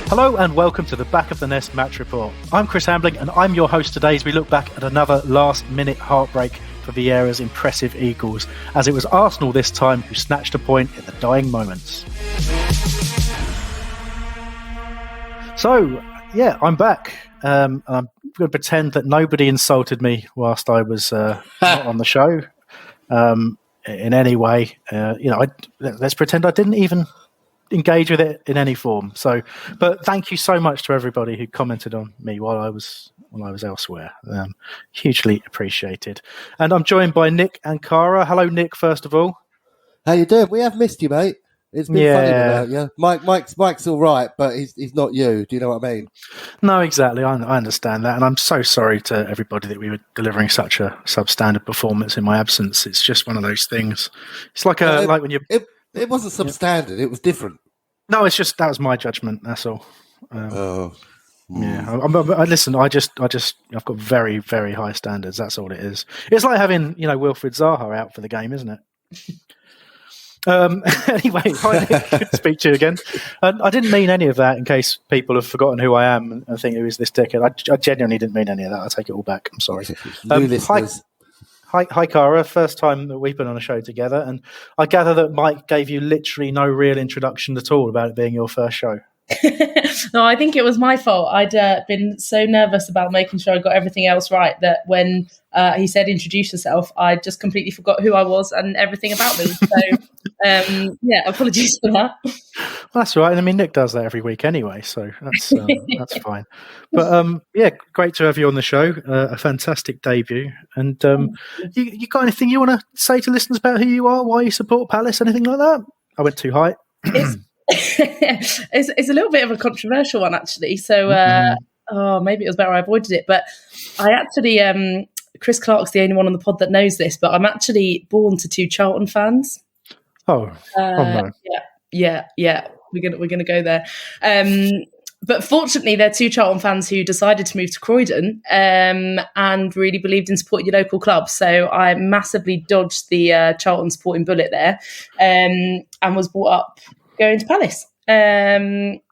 Hello and welcome to the Back of the Nest Match Report. I'm Chris Hambling and I'm your host today as we look back at another last-minute heartbreak for Vieira's impressive Eagles, as it was Arsenal this time who snatched a point in the dying moments. So, yeah, I'm back. I'm going to pretend that nobody insulted me whilst I was not on the show in any way. Let's pretend I didn't even engage with it in any form. So, but thank you so much to everybody who commented on me while I was elsewhere. Hugely appreciated. And I'm joined by Nick and Caragh. Hello, Nick. First of all, how you doing? We have missed you, mate. It's been funny without you. Mike's all right, but he's not you. Do you know what I mean? No, exactly. I understand that, and I'm so sorry to everybody that we were delivering such a substandard performance in my absence. It's just one of those things. It's like like when you. It wasn't substandard. It was different. No, it's just that was my judgment. That's all. Yeah. Listen, I've got very, very high standards. That's all it is. It's like having Wilfried Zaha out for the game, isn't it? Anyway, hi Nick, good to speak to you again. I didn't mean any of that in case people have forgotten who I am and think who is this dickhead. I genuinely didn't mean any of that. I'll take it all back. I'm sorry. New listeners. Hi, Caragh. First time that we've been on a show together, and I gather that Mike gave you literally no real introduction at all about it being your first show. No, I think it was my fault. I'd been so nervous about making sure I got everything else right that when he said introduce yourself, I just completely forgot who I was and everything about me. So, apologies for that. Well, that's all right. I mean, Nick does that every week anyway, so that's fine. But great to have you on the show. A fantastic debut. And you got anything you want to say to listeners about who you are, why you support Palace, anything like that? I went too high. It's a little bit of a controversial one, actually. So maybe it was better I avoided it. But I actually, Chris Clark's the only one on the pod that knows this, but I'm actually born to two Charlton fans. Oh no! Yeah. We're gonna go there. But fortunately, they're two Charlton fans who decided to move to Croydon and really believed in supporting your local club. So I massively dodged the Charlton supporting bullet there and was brought up going to Palace,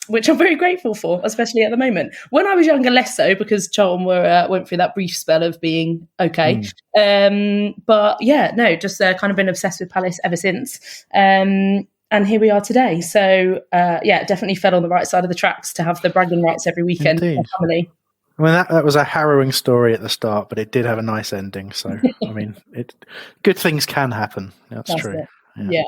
which I'm very grateful for, especially at the moment. When I was younger, less so, because Charlton went through that brief spell of being okay. But yeah, no, just kind of been obsessed with Palace ever since. And here we are today. So definitely fell on the right side of the tracks to have the bragging rights every weekend with my family. I mean, that was a harrowing story at the start, but it did have a nice ending. So, I mean, good things can happen. That's true. Yeah.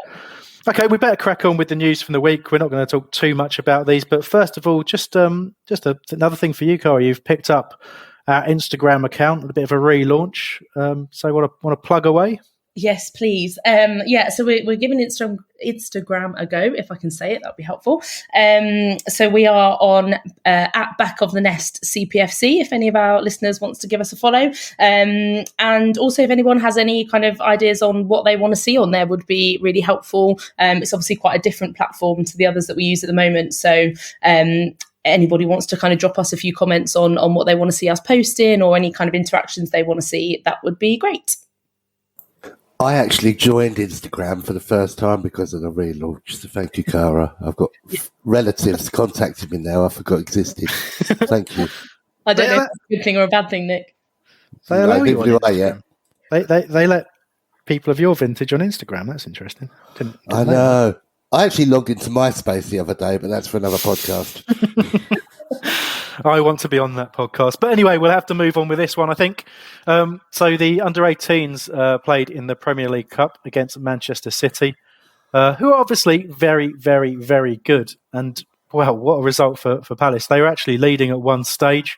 Okay, we better crack on with the news from the week. We're not going to talk too much about these, but first of all, just another thing for you, Caragh. You've picked up our Instagram account, a bit of a relaunch. So, want to plug away? Yes, please. So we're giving Instagram a go, if I can say it, that'd be helpful. So we are on at Back of the Nest CPFC, if any of our listeners wants to give us a follow. And also if anyone has any kind of ideas on what they want to see on there would be really helpful. It's obviously quite a different platform to the others that we use at the moment. So anybody wants to kind of drop us a few comments on what they want to see us posting or any kind of interactions they want to see, that would be great. I actually joined Instagram for the first time because of the relaunch. So thank you, Caragh. I've got relatives contacting me now I forgot existed. Thank you. I don't know if it's a good thing or a bad thing, Nick. They allow you on Instagram. They let people of your vintage on Instagram. That's interesting. Didn't I know. I actually logged into MySpace the other day, but that's for another podcast. I want to be on that podcast. But anyway, we'll have to move on with this one, I think. So the under-18s played in the Premier League Cup against Manchester City, who are obviously very, very, very good. And, well, what a result for Palace. They were actually leading at one stage,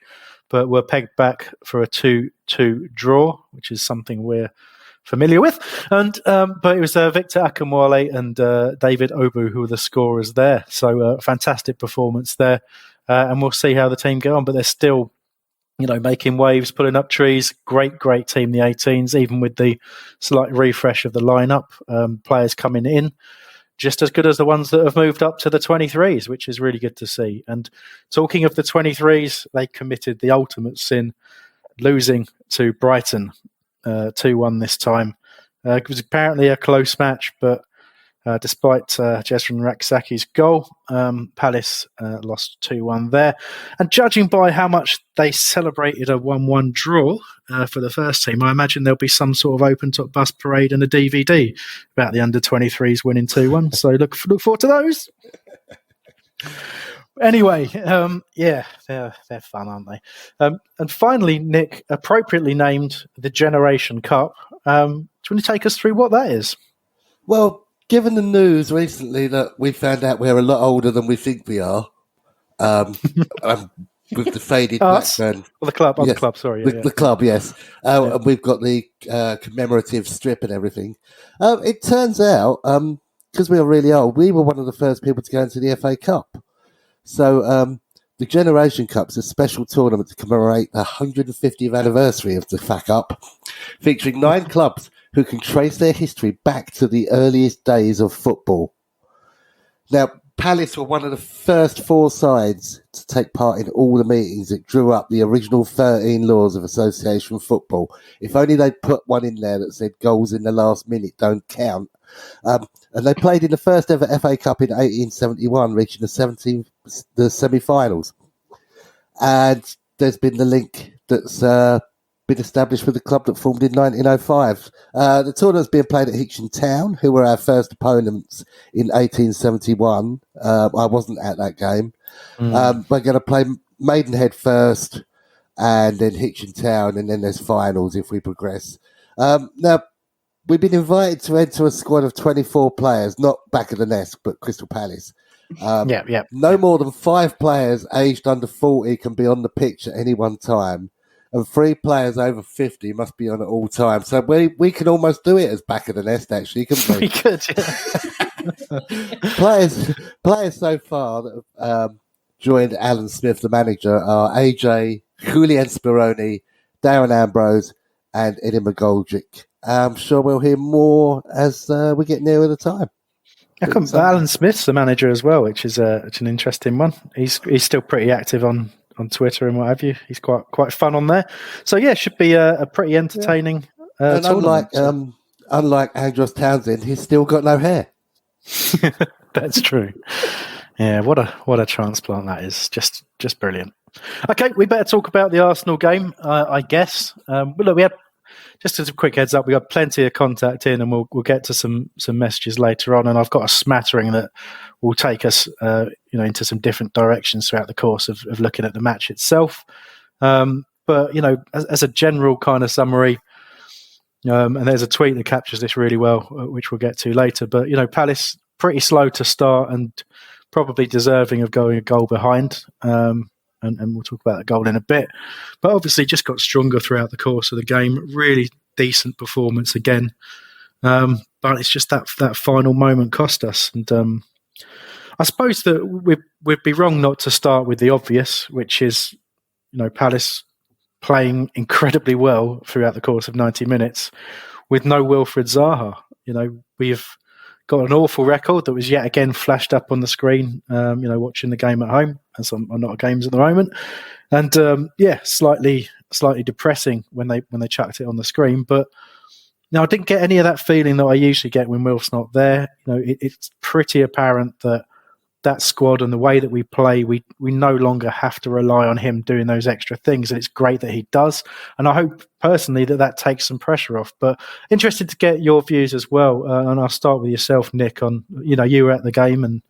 but were pegged back for a 2-2 draw, which is something we're familiar with. And but it was Victor Akinwale and David Obu who were the scorers there. So fantastic performance there. And we'll see how the team go on, but they're still, making waves, pulling up trees. Great team, the 18s, even with the slight refresh of the lineup. Players coming in, just as good as the ones that have moved up to the 23s, which is really good to see. And talking of the 23s, they committed the ultimate sin, losing to Brighton 2-1 this time. It was apparently a close match, but Despite Jezrin Raksaki's goal, Palace lost 2-1 there. And judging by how much they celebrated a 1-1 draw for the first team, I imagine there'll be some sort of open-top bus parade and a DVD about the under-23s winning 2-1. So look forward to those. Anyway, they're fun, aren't they? And finally, Nick, appropriately named the Generation Cup. Do you want to take us through what that is? Well, given the news recently that we found out we're a lot older than we think we are, with the faded background. Well, the club, yes, the club, sorry. The club, yes. And we've got the commemorative strip and everything. It turns out, because we are really old, we were one of the first people to go into the FA Cup. So the Generation Cup's a special tournament to commemorate the 150th anniversary of the FA Cup, featuring 9 clubs who can trace their history back to the earliest days of football. Now, Palace were one of the first 4 sides to take part in all the meetings that drew up the original 13 laws of association football. If only they'd put one in there that said goals in the last minute don't count. And they played in the first ever FA Cup in 1871, reaching the semi-finals. And there's been the link that's been established with the club that formed in 1905. The tournament's being played at Hitchin Town, who were our first opponents in 1871. I wasn't at that game. We're going to play Maidenhead first, and then Hitchin Town, and then there's finals if we progress. Now, we've been invited to enter a squad of 24 players, not back of the nest, but Crystal Palace. No more than 5 players aged under 40 can be on the pitch at any one time. And 3 players over 50 must be on at all times. So we can almost do it as back of the nest, actually, couldn't we? We could, Players so far that have joined Alan Smith, the manager, are AJ, Julian Speroni, Darren Ambrose, and Eddie McGoldrick. I'm sure we'll hear more as we get nearer the time. Alan Smith's the manager as well, which is an interesting one. He's still pretty active on Twitter and what have you. He's quite fun on there. So yeah, should be a pretty entertaining. And unlike Andros Townsend, he's still got no hair. That's true. Yeah, what a transplant that is. Just brilliant. Okay, we better talk about the Arsenal game, I guess. But look, we had, just as a quick heads up, we got plenty of contact in, and we'll get to some messages later on. And I've got a smattering that will take us, into some different directions throughout the course of looking at the match itself. But as a general kind of summary, and there's a tweet that captures this really well, which we'll get to later. But Palace pretty slow to start and probably deserving of going a goal behind. And we'll talk about that goal in a bit. But obviously just got stronger throughout the course of the game. Really decent performance again. But it's just that final moment cost us. And I suppose that we'd be wrong not to start with the obvious, which is, Palace playing incredibly well throughout the course of 90 minutes with no Wilfried Zaha. We've got an awful record that was yet again flashed up on the screen, watching the game at home, as I'm not at games at the moment. And slightly depressing when they chucked it on the screen. But now I didn't get any of that feeling that I usually get when Wilf's not there. It's pretty apparent that squad and the way that we play, we no longer have to rely on him doing those extra things. And it's great that he does. And I hope personally that takes some pressure off. But interested to get your views as well. And I'll start with yourself, Nick, on, you were at the game and,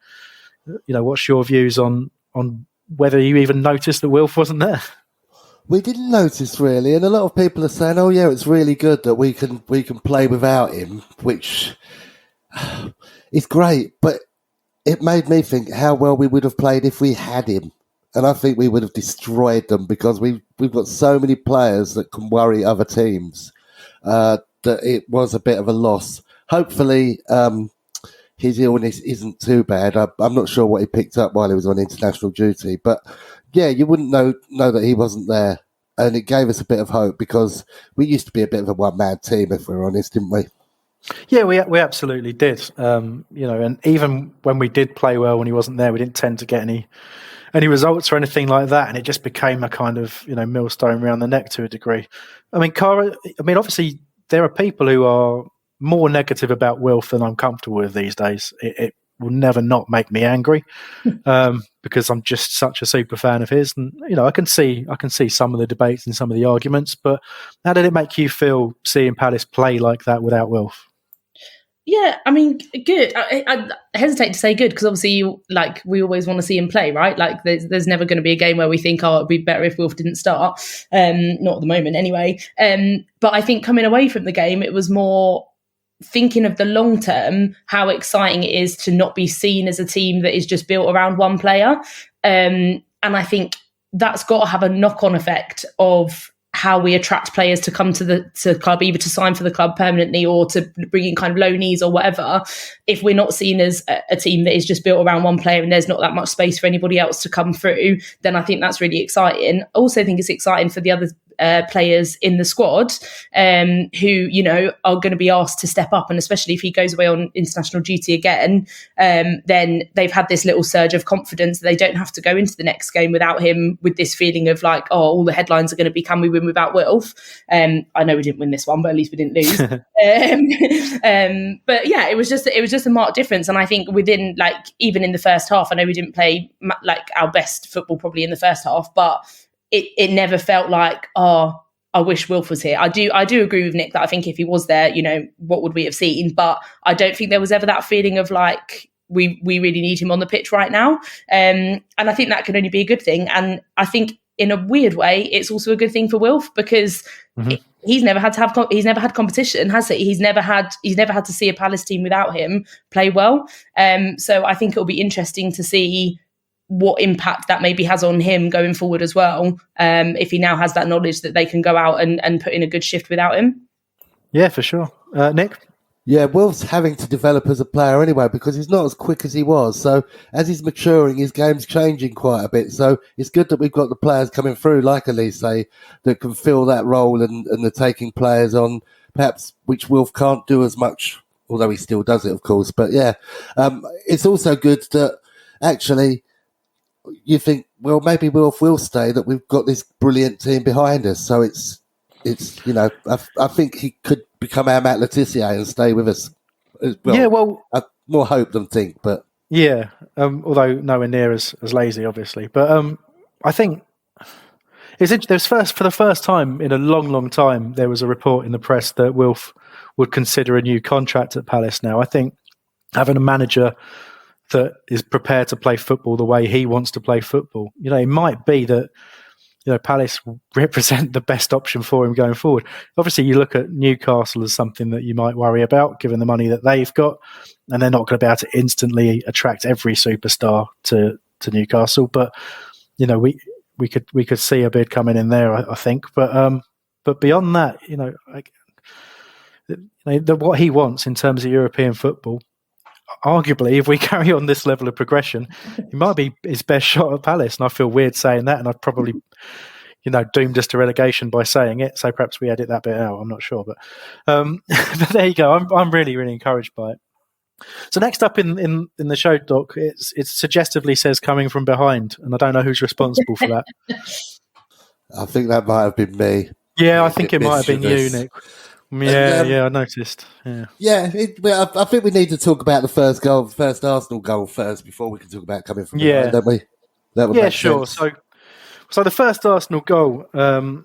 what's your views on whether you even noticed that Wilf wasn't there? We didn't notice really. And a lot of people are saying, oh yeah, it's really good that we can play without him, which is great. But it made me think how well we would have played if we had him. And I think we would have destroyed them because we've got so many players that can worry other teams that it was a bit of a loss. Hopefully his illness isn't too bad. I'm not sure what he picked up while he was on international duty. But yeah, you wouldn't know that he wasn't there. And it gave us a bit of hope because we used to be a bit of a one-man team, if we're honest, didn't we? Yeah, we absolutely did. And even when we did play well when he wasn't there, we didn't tend to get any results or anything like that, and it just became a kind of millstone around the neck to a degree. I mean, Caragh, obviously there are people who are more negative about Wilf than I'm comfortable with these days. It will never not make me angry, because I'm just such a super fan of his. And I can see some of the debates and some of the arguments. But how did it make you feel seeing Palace play like that without Wilf? Yeah, I mean, good. I hesitate to say good because obviously, we always want to see him play, right? Like, there's never going to be a game where we think, oh, it'd be better if Wilf didn't start. Not at the moment, anyway. But I think coming away from the game, it was more thinking of the long term, how exciting it is to not be seen as a team that is just built around one player. And I think that's got to have a knock-on effect of how we attract players to come to the club, either to sign for the club permanently or to bring in kind of loanees or whatever. If we're not seen as a team that is just built around one player and there's not that much space for anybody else to come through, then I think that's really exciting. I also think it's exciting for the other players in the squad who are going to be asked to step up, and especially if he goes away on international duty again, then they've had this little surge of confidence. They don't have to go into the next game without him with this feeling of like, oh, all the headlines are going to be, can we win without Wilf? I know we didn't win this one, but at least we didn't lose. But yeah, it was just a marked difference. And I think within, even in the first half, I know we didn't play our best football probably in the first half, but it never felt like, oh, I wish Wilf was here. I do agree with Nick that I think if he was there, what would we have seen? But I don't think there was ever that feeling of like, we really need him on the pitch right now. And I think that can only be a good thing. And I think in a weird way, it's also a good thing for Wilf because he's never had competition, has he? He's never had to see a Palace team without him play well. So I think it'll be interesting to see what impact that maybe has on him going forward as well, if he now has that knowledge that they can go out and put in a good shift without him. Yeah, for sure. Nick? Yeah, Wilf's having to develop as a player anyway because he's not as quick as he was. So as he's maturing, his game's changing quite a bit. So it's good that we've got the players coming through, like Elise, that can fill that role and are taking players on, perhaps, which Wilf can't do as much, although he still does it, of course. But yeah, it's also good that actually you think, well, maybe Wilf will stay, that we've got this brilliant team behind us. So it's I think he could become our Matt Letizia and stay with us. Well, yeah, well, I've more hope than think, but yeah, although nowhere near as lazy, obviously. But I think there's for the first time in a long time, there was a report in the press that Wilf would consider a new contract at Palace now. I think having a manager that is prepared to play football the way he wants to play football, it might be that Palace represent the best option for him going forward. Obviously, you look at Newcastle as something that you might worry about, given the money that they've got, and they're not going to be able to instantly attract every superstar to Newcastle. But we could see a bid coming in there, I think. But beyond that, what he wants in terms of European football, arguably, if we carry on this level of progression, it might be his best shot at Palace. And I feel weird saying that, and I've probably, doomed us to relegation by saying it. So perhaps we edit that bit out. I'm not sure, but but there you go. I'm really, really encouraged by it. So next up in the show doc, it suggestively says coming from behind, and I don't know who's responsible for that. I think that might have been me. Yeah, I think it might have been you, Nick. Yeah, I noticed. I think we need to talk about the first Arsenal goal first before we can talk about coming from behind, don't we? That would make sure. Sense. So the first Arsenal goal, I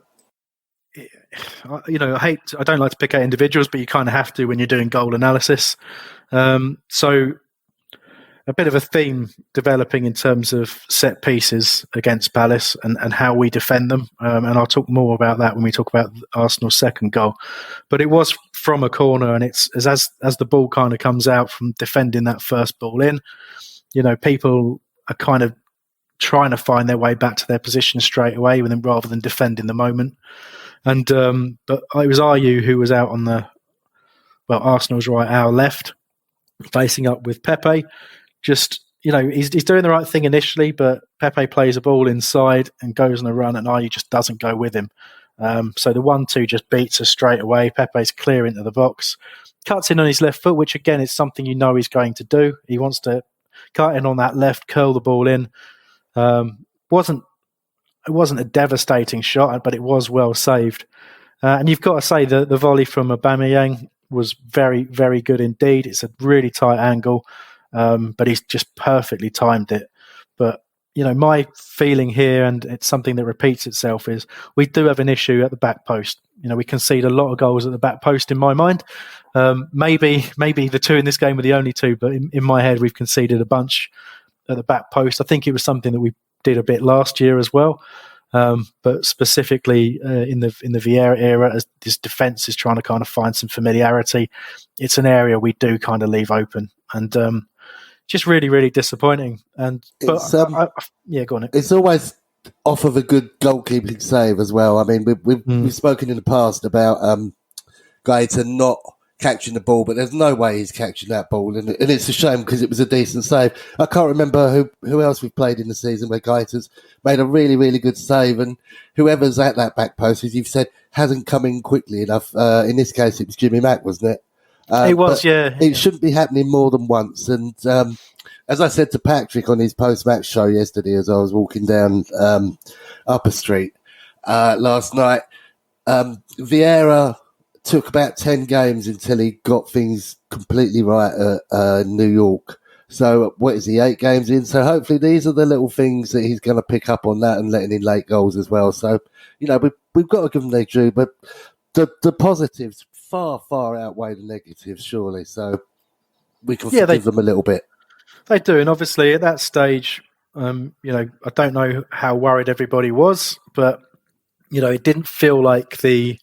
don't like to pick out individuals, but you kind of have to when you're doing goal analysis. So a bit of a theme developing in terms of set pieces against Palace and how we defend them. And I'll talk more about that when we talk about Arsenal's second goal. But it was from a corner, and it's as the ball kind of comes out from defending that first ball in, people are kind of trying to find their way back to their position straight away with them rather than defending the moment. And but it was Ayew who was out on Arsenal's right, our left, facing up with Pepe. Just, he's doing the right thing initially, but Pepe plays a ball inside and goes on a run, and Ayew just doesn't go with him. So the 1-2 just beats us straight away. Pepe's clear into the box, cuts in on his left foot, which again is something he's going to do. He wants to cut in on that left, curl the ball in. It wasn't a devastating shot, but it was well saved. And you've got to say the volley from Aubameyang, was very, very good indeed. It's a really tight angle, but he's just perfectly timed it. But, my feeling here, and it's something that repeats itself, is we do have an issue at the back post. We concede a lot of goals at the back post in my mind. Maybe the two in this game were the only two, but in my head, we've conceded a bunch at the back post. I think it was something that we did a bit last year as well. But specifically in the Vieira era, as this defence is trying to kind of find some familiarity, it's an area we do kind of leave open, and just really, really disappointing. And go on. It's always off of a good goalkeeping save as well. I mean, we've spoken in the past about Gaeta not catching the ball, but there's no way he's catching that ball, and it's a shame because it was a decent save. I can't remember who else we've played in the season where Gaeta's made a really, really good save, and whoever's at that back post, as you've said, hasn't come in quickly enough. In this case, it was Jimmy Mack, wasn't it? It was, yeah. It shouldn't be happening more than once, and as I said to Patrick on his post-match show yesterday as I was walking down Upper Street last night, Vieira took about 10 games until he got things completely right at New York. So what is he, 8 games in? So hopefully these are the little things that he's going to pick up on that and letting in late goals as well. So, we've got to give them their due, but the positives far, far outweigh the negatives, surely. So we can forgive them a little bit. They do. And obviously at that stage, I don't know how worried everybody was, but, it didn't feel like the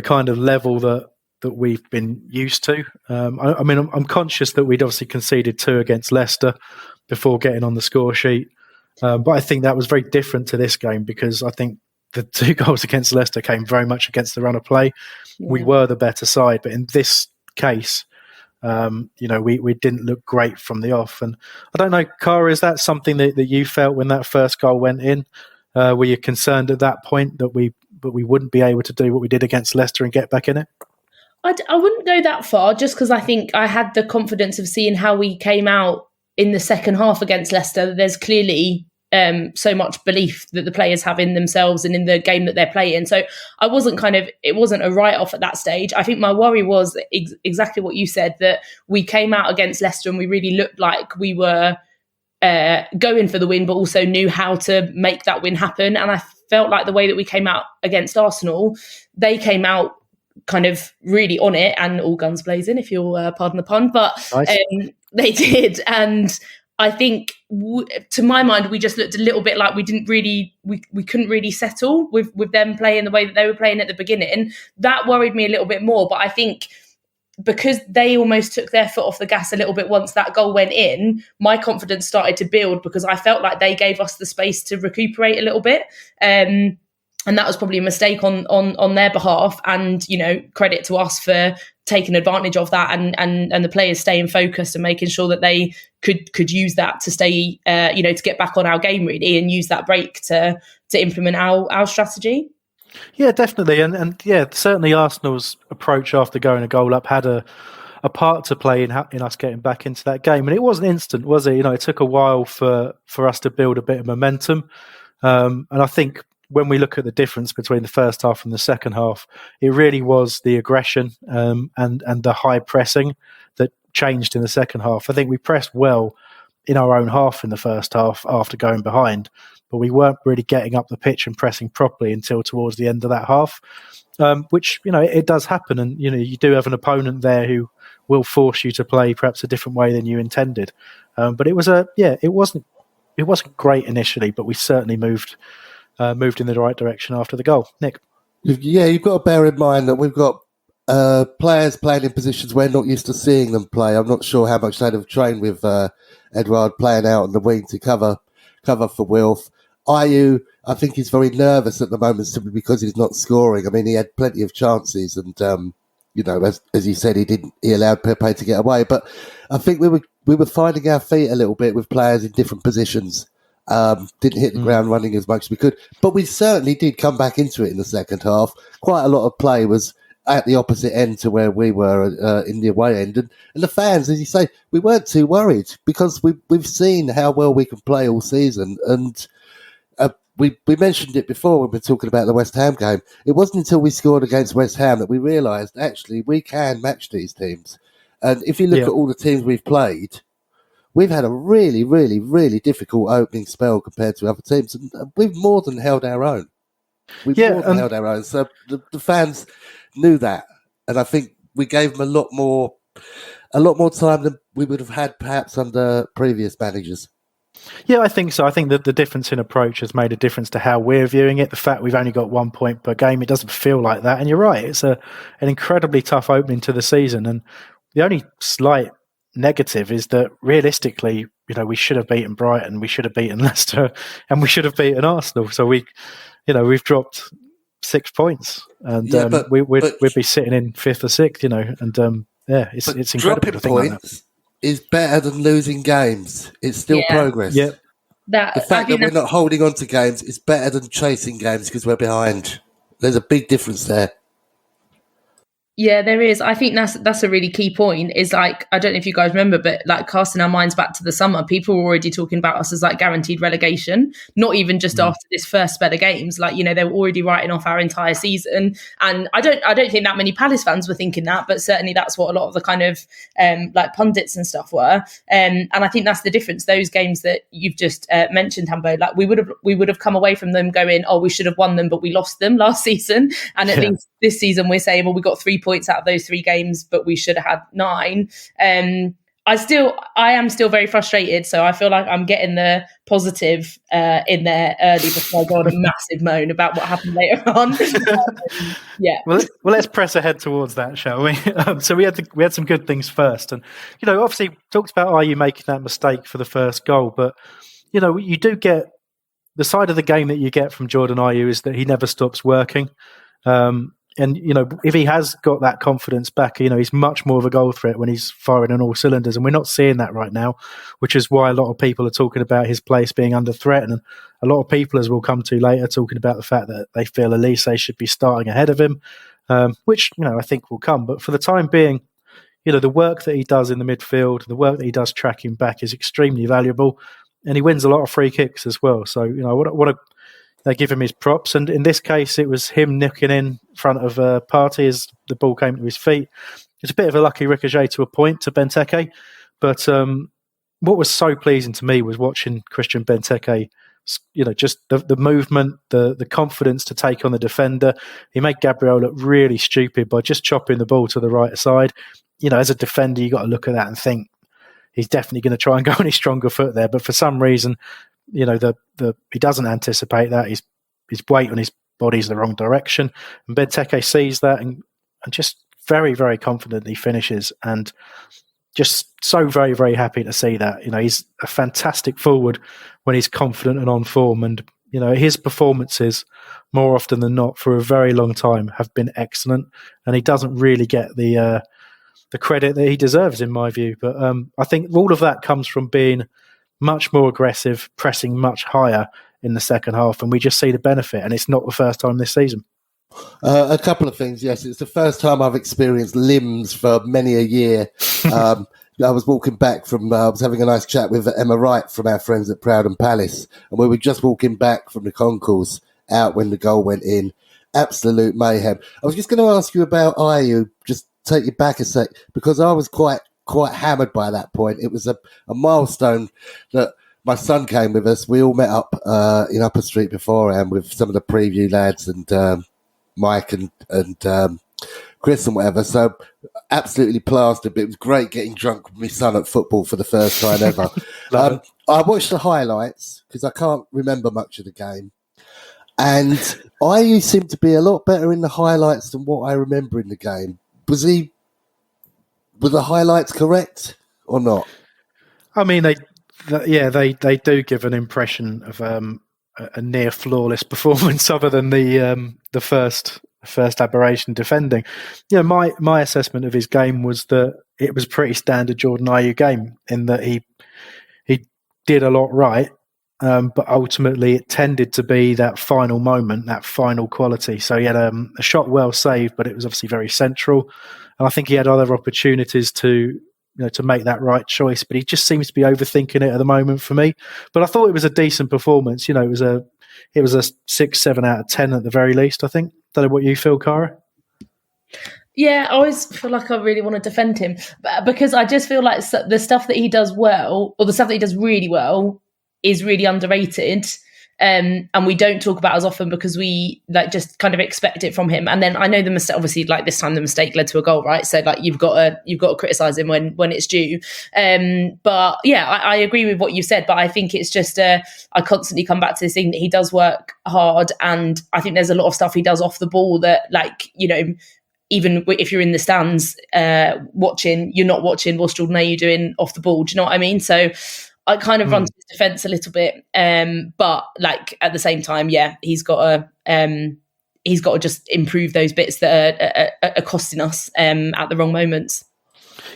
kind of level that we've been used to. I'm conscious that we'd obviously conceded 2 against Leicester before getting on the score sheet. But I think that was very different to this game because I think the 2 goals against Leicester came very much against the run of play. Yeah. We were the better side, but in this case, we didn't look great from the off. And I don't know, Caragh, is that something that you felt when that first goal went in? Were you concerned at that point that we wouldn't be able to do what we did against Leicester and get back in it? I wouldn't go that far, just because I think I had the confidence of seeing how we came out in the second half against Leicester. There's clearly so much belief that the players have in themselves and in the game that they're playing. So it wasn't a write-off at that stage. I think my worry was exactly what you said, that we came out against Leicester and we really looked like we were going for the win, but also knew how to make that win happen. And I felt like the way that we came out against Arsenal, they came out kind of really on it and all guns blazing, if you'll pardon the pun, but nice. They did. And I think to my mind, we just looked a little bit like we couldn't really settle with them playing the way that they were playing at the beginning. That worried me a little bit more, but I think because they almost took their foot off the gas a little bit once that goal went in, my confidence started to build because I felt like they gave us the space to recuperate a little bit. And that was probably a mistake on their behalf. And, credit to us for taking advantage of that and the players staying focused and making sure that they could use that to stay, to get back on our game really and use that break to implement our strategy. Yeah, definitely. And certainly Arsenal's approach after going a goal up had a part to play in us getting back into that game. And it wasn't instant, was it? It took a while for us to build a bit of momentum. And I think when we look at the difference between the first half and the second half, it really was the aggression and the high pressing that changed in the second half. I think we pressed well in our own half in the first half after going behind, but we weren't really getting up the pitch and pressing properly until towards the end of that half, which, it does happen. And, you do have an opponent there who will force you to play perhaps a different way than you intended. But it was it wasn't great initially, but we certainly moved in the right direction after the goal. Nick? Yeah, you've got to bear in mind that we've got players playing in positions we're not used to seeing them play. I'm not sure how much they'd have trained with Edouard playing out on the wing to cover for Wilf. Ayew, I think he's very nervous at the moment simply because he's not scoring. I mean, he had plenty of chances and, as you said, he allowed Pepe to get away. But I think we were finding our feet a little bit with players in different positions. Didn't hit the ground running as much as we could, but we certainly did come back into it in the second half. Quite a lot of play was at the opposite end to where we were in the away end, and the fans, as you say, we weren't too worried because we've seen how well we can play all season, and we mentioned it before when we were talking about the West Ham game. It wasn't until we scored against West Ham that we realised, actually, we can match these teams. And if you look at all the teams we've played, we've had a really, really, really difficult opening spell compared to other teams. And we've more than held our own. Held our own. So the fans knew that. And I think we gave them a lot more time than we would have had perhaps under previous managers. Yeah, I think so. I think that the difference in approach has made a difference to how we're viewing it. The fact we've only got 1 point per game, it doesn't feel like that. And you're right, it's an incredibly tough opening to the season. And the only slight negative is that realistically, we should have beaten Brighton, we should have beaten Leicester, and we should have beaten Arsenal. So we've dropped 6 points, and we'd be sitting in 5th or 6th, and it's incredible. Dropping points is better than losing games. It's still progress. Yeah. The fact that we're not holding on to games is better than chasing games because we're behind. There's a big difference there. Yeah, there is. I think that's a really key point. Is like, I don't know if you guys remember, but like casting our minds back to the summer, people were already talking about us as like guaranteed relegation. Not even just after this first spell of games. Like, they were already writing off our entire season. And I don't think that many Palace fans were thinking that, but certainly that's what a lot of the kind of like pundits and stuff were. And I think that's the difference. Those games that you've just mentioned, Hambo, like we would have come away from them going, oh, we should have won them, but we lost them last season. And at least this season we're saying, well, we got 3 points out of those 3 games, but we should have had 9. I am still very frustrated, so I feel like I'm getting the positive in there early before I go on a massive moan about what happened later on. Well, let's press ahead towards that, shall we? So we had some good things first, and obviously talked about are you making that mistake for the first goal, but you do get the side of the game that you get from Jordan Ayew is that he never stops working. And, if he has got that confidence back, he's much more of a goal threat when he's firing on all cylinders. And we're not seeing that right now, which is why a lot of people are talking about his place being under threat. And a lot of people, as we'll come to later, talking about the fact that they feel Elise should be starting ahead of him, which, I think will come. But for the time being, the work that he does in the midfield, the work that he does tracking back is extremely valuable. And he wins a lot of free kicks as well. So, I want to they give him his props, and in this case, it was him nicking in front of Partey as the ball came to his feet. It's a bit of a lucky ricochet to a point to Benteke, but what was so pleasing to me was watching Christian Benteke. Just the movement, the confidence to take on the defender. He made Gabriel look really stupid by just chopping the ball to the right side. As a defender, you got to look at that and think he's definitely going to try and go on his stronger foot there, but for some reason, he doesn't anticipate that. His weight on his body is the wrong direction, and Benteke sees that and just very, very confidently finishes, and just so very, very happy to see that. He's a fantastic forward when he's confident and on form, and his performances more often than not for a very long time have been excellent, and he doesn't really get the credit that he deserves in my view. But I think all of that comes from being much more aggressive, pressing much higher in the second half, and we just see the benefit, and it's not the first time this season. A couple of things, yes. It's the first time I've experienced limbs for many a year. I was walking back I was having a nice chat with Emma Wright from our friends at Proudham Palace, and we were just walking back from the concourse out when the goal went in. Absolute mayhem. I was just going to ask you about Ayew, just take you back a sec, because I was quite hammered by that point. It was a milestone that my son came with us. We all met up in Upper Street beforehand with some of the preview lads and Mike and Chris and whatever. So absolutely plastered, but it was great getting drunk with my son at football for the first time ever. I watched the highlights because I can't remember much of the game. And Ayew seemed to be a lot better in the highlights than what I remember in the game. Were the highlights correct or not? I mean, they do give an impression of a near flawless performance, other than the first aberration defending. My assessment of his game was that it was a pretty standard Jordan Ayew game in that he did a lot right, but ultimately it tended to be that final moment, that final quality. So he had a shot well saved, but it was obviously very central. And I think he had other opportunities to make that right choice, but he just seems to be overthinking it at the moment for me. But I thought it was a decent performance. It was it was a 6-7 out of 10 at the very least, I think. Don't know what you feel, Cara. Yeah, I always feel like I really want to defend him, because I just feel like the stuff that he does well, or the stuff that he does really well, is really underrated. And we don't talk about as often because we just kind of expect it from him. And then I know the mistake, obviously, this time the mistake led to a goal, right? So you've got to criticize him when it's due. But yeah, I agree with what you said. But I think it's just I constantly come back to this thing that he does work hard, and I think there's a lot of stuff he does off the ball that, even if you're in the stands watching, you're not watching what's Jordan Ayew doing off the ball. Do you know what I mean? So I kind of run to his defence a little bit, but at the same time, yeah, he's got to just improve those bits that are costing us at the wrong moments.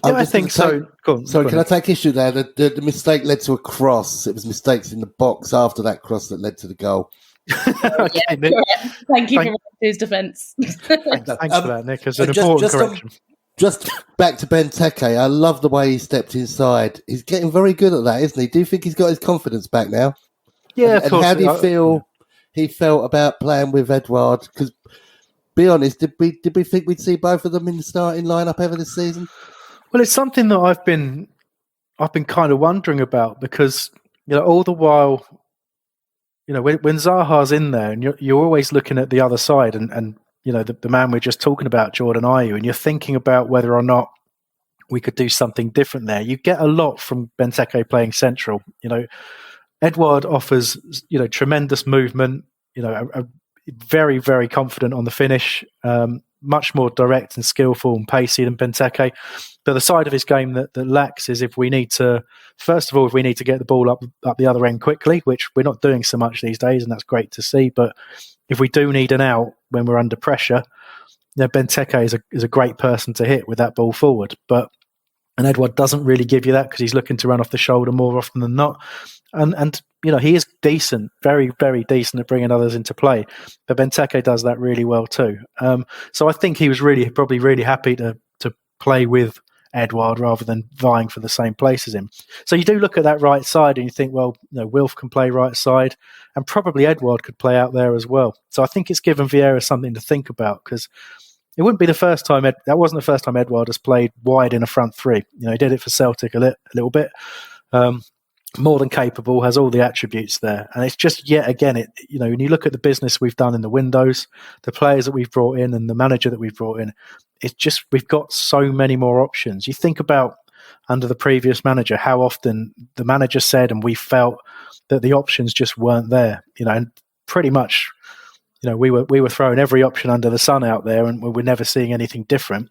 Yeah, I think so. Sorry, can I take issue there? The mistake led to a cross. It was mistakes in the box after that cross that led to the goal. Okay, Nick. Thank you for his defence. Thanks for that, Nick. It's an important correction. Just back to Benteke, I love the way he stepped inside. He's getting very good at that, isn't he? Do you think he's got his confidence back now? Yeah, of course. And how do you feel he felt about playing with Edouard? Because, be honest, did we think we'd see both of them in the starting lineup ever this season? Well, it's something that I've been kind of wondering about, because all the while, when Zaha's in there, and you're always looking at the other side, and the man we're just talking about, Jordan Ayew, and you're thinking about whether or not we could do something different there. You get a lot from Benteke playing central. Edouard offers, tremendous movement, very, very confident on the finish, much more direct and skillful and pacey than Benteke. But the side of his game that lacks is if we need to get the ball up the other end quickly, which we're not doing so much these days, and that's great to see. But if we do need an out when we're under pressure, Benteke is a great person to hit with that ball forward. And Edouard doesn't really give you that, because he's looking to run off the shoulder more often than not. And he is decent, very, very decent at bringing others into play. But Benteke does that really well too. So I think he was probably really happy to play with Edouard rather than vying for the same place as him. So you do look at that right side and you think, well, Wilf can play right side, and probably Edouard could play out there as well. So I think it's given Vieira something to think about, because it wouldn't be the first time. That wasn't the first time Edouard has played wide in a front three. He did it for Celtic a little bit. More than capable, has all the attributes there, and it's just yet again, when you look at the business we've done in the windows, the players that we've brought in, and the manager that we've brought in, it's just we've got so many more options. You think about under the previous manager, how often the manager said and we felt that the options just weren't there. And pretty much, we were throwing every option under the sun out there, and we're never seeing anything different.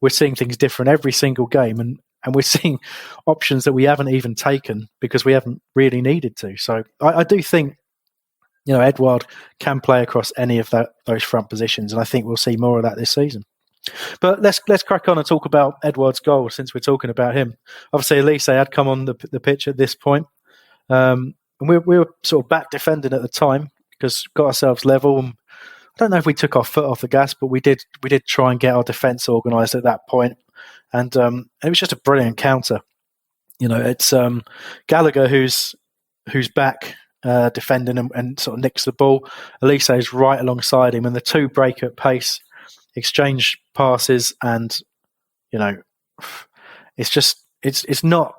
We're seeing things different every single game, and we're seeing options that we haven't even taken because we haven't really needed to. So I do think, Edouard can play across any of those front positions, and I think we'll see more of that this season. But let's crack on and talk about Edouard's goal, since we're talking about him. Obviously, Elise had come on the pitch at this point, and we were sort of back defending at the time because got ourselves level. And I don't know if we took our foot off the gas, but we did try and get our defence organised at that point. And it was just a brilliant counter. It's Gallagher who's back defending and sort of nicks the ball. Elise is right alongside him, and the two break at pace, exchange passes, and it's not.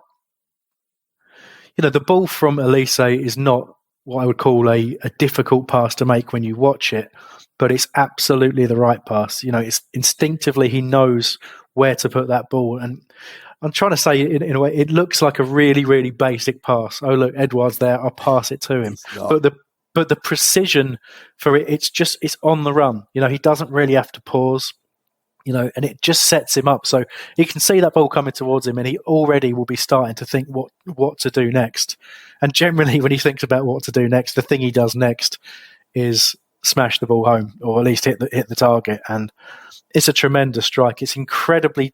The ball from Elise is not what I would call a difficult pass to make when you watch it, but it's absolutely the right pass. It's instinctively he knows where to put that ball. And I'm trying to say in a way, it looks like a really, really basic pass. Oh, look, Edouard's there, I'll pass it to him. But the precision for it, it's on the run. He doesn't really have to pause, and it just sets him up. So he can see that ball coming towards him, and he already will be starting to think what to do next. And generally, when he thinks about what to do next, the thing he does next is smash the ball home, or at least hit the target. And it's a tremendous strike. It's incredibly,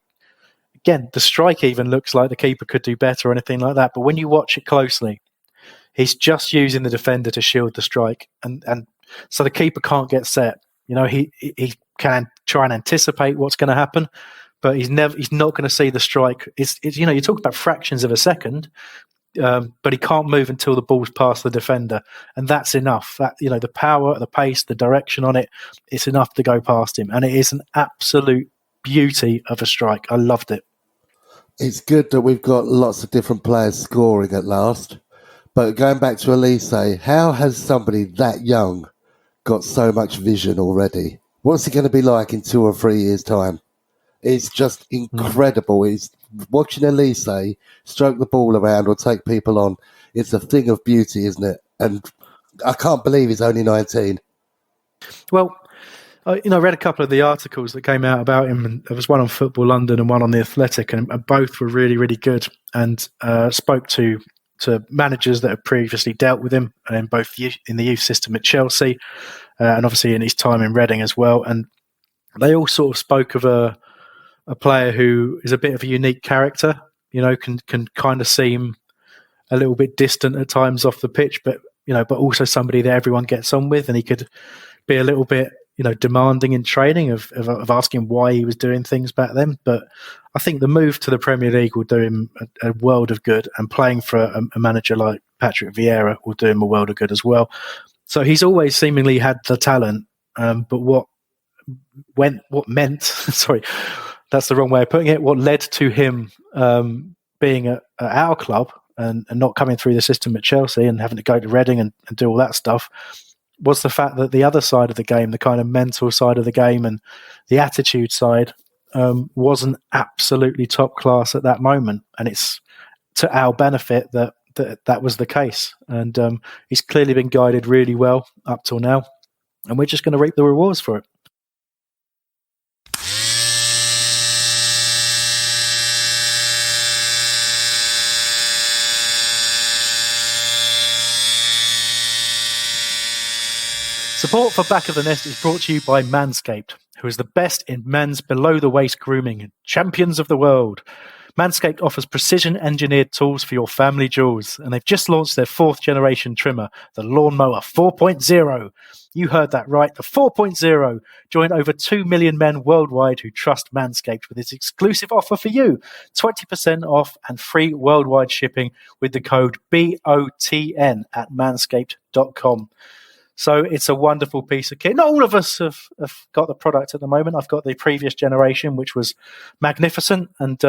again, the strike even looks like the keeper could do better or anything like that. But when you watch it closely, he's just using the defender to shield the strike. And so the keeper can't get set. He can try and anticipate what's going to happen, but he's not going to see the strike. It's you talk about fractions of a second. but he can't move until the ball's past the defender, and that's enough. That, you know, the power, the pace, the direction on it, it's enough to go past him, and it is an absolute beauty of a strike. I loved it. It's good that we've got lots of different players scoring at last. But going back to Elise, how has somebody that young got so much vision already? What's it going to be like in 2 or 3 years' time? It's just incredible. It's watching Elise stroke the ball around or take people on. It's a thing of beauty, isn't it? And I can't believe he's only 19. Well, I read a couple of the articles that came out about him, and there was one on Football London and one on The Athletic, and both were really, really good, and spoke to managers that have previously dealt with him, and both in the youth system at Chelsea, and obviously in his time in Reading as well. And they all sort of spoke of a player who is a bit of a unique character, can kind of seem a little bit distant at times off the pitch, but also somebody that everyone gets on with, and he could be a little bit demanding in training of asking why he was doing things back then. But I think the move to the Premier League will do him a world of good, and playing for a manager like Patrick Vieira will do him a world of good as well. So he's always seemingly had the talent, but what meant sorry, that's the wrong way of putting it, what led to him being at our club and not coming through the system at Chelsea and having to go to Reading and do all that stuff, was the fact that the other side of the game, the kind of mental side of the game and the attitude side, wasn't absolutely top class at that moment. And it's to our benefit that was the case. And he's clearly been guided really well up till now. And we're just going to reap the rewards for it. Support for Back of the Nest is brought to you by Manscaped, who is the best in men's below-the-waist grooming and champions of the world. Manscaped offers precision-engineered tools for your family jewels, and they've just launched their 4th-generation trimmer, the Lawnmower 4.0. You heard that right, the 4.0. Join over 2 million men worldwide who trust Manscaped with its exclusive offer for you. 20% off and free worldwide shipping with the code BOTN at manscaped.com. So it's a wonderful piece of kit. Not all of us have got the product at the moment. I've got the previous generation, which was magnificent and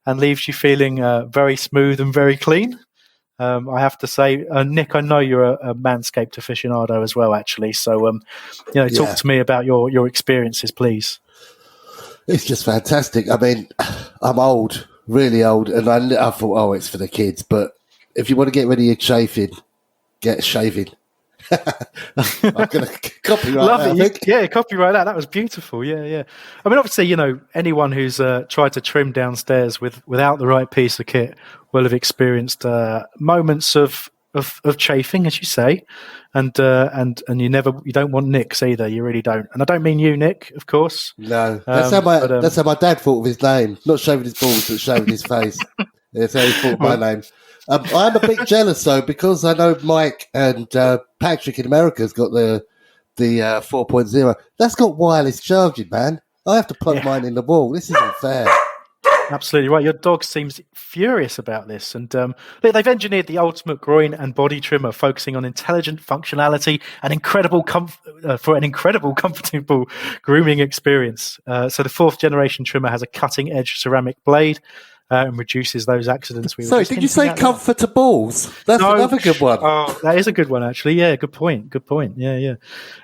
leaves you feeling very smooth and very clean. I have to say, Nick, I know you're a Manscaped aficionado as well, actually. So, talk to me about your experiences, please. It's just fantastic. I mean, I'm old, really old, and I thought, it's for the kids. But if you want to get rid of your chafing, get shaving. I'm going to copyright Love that. it. Yeah, copyright that. That was beautiful. Yeah. I mean, obviously, anyone who's tried to trim downstairs without the right piece of kit will have experienced moments of chafing, as you say, and you don't want nicks either. You really don't. And I don't mean you, Nick, of course. No, that's how my dad thought of his name. Not shaving his balls, but shaving his face. That's how he thought of my name. I'm a bit jealous though, because I know Mike and Patrick in America has got the 4.0. That's got wireless charging, man. I have to plug mine in the wall. This isn't fair. Absolutely right. Your dog seems furious about this. And they've engineered the ultimate groin and body trimmer, focusing on intelligent functionality and incredible for an incredible, comfortable grooming experience. So the 4th generation trimmer has a cutting-edge ceramic blade and reduces those accidents. Sorry, did you say comfortables? That's another good one. Oh, that is a good one, actually. Yeah, good point. Yeah. You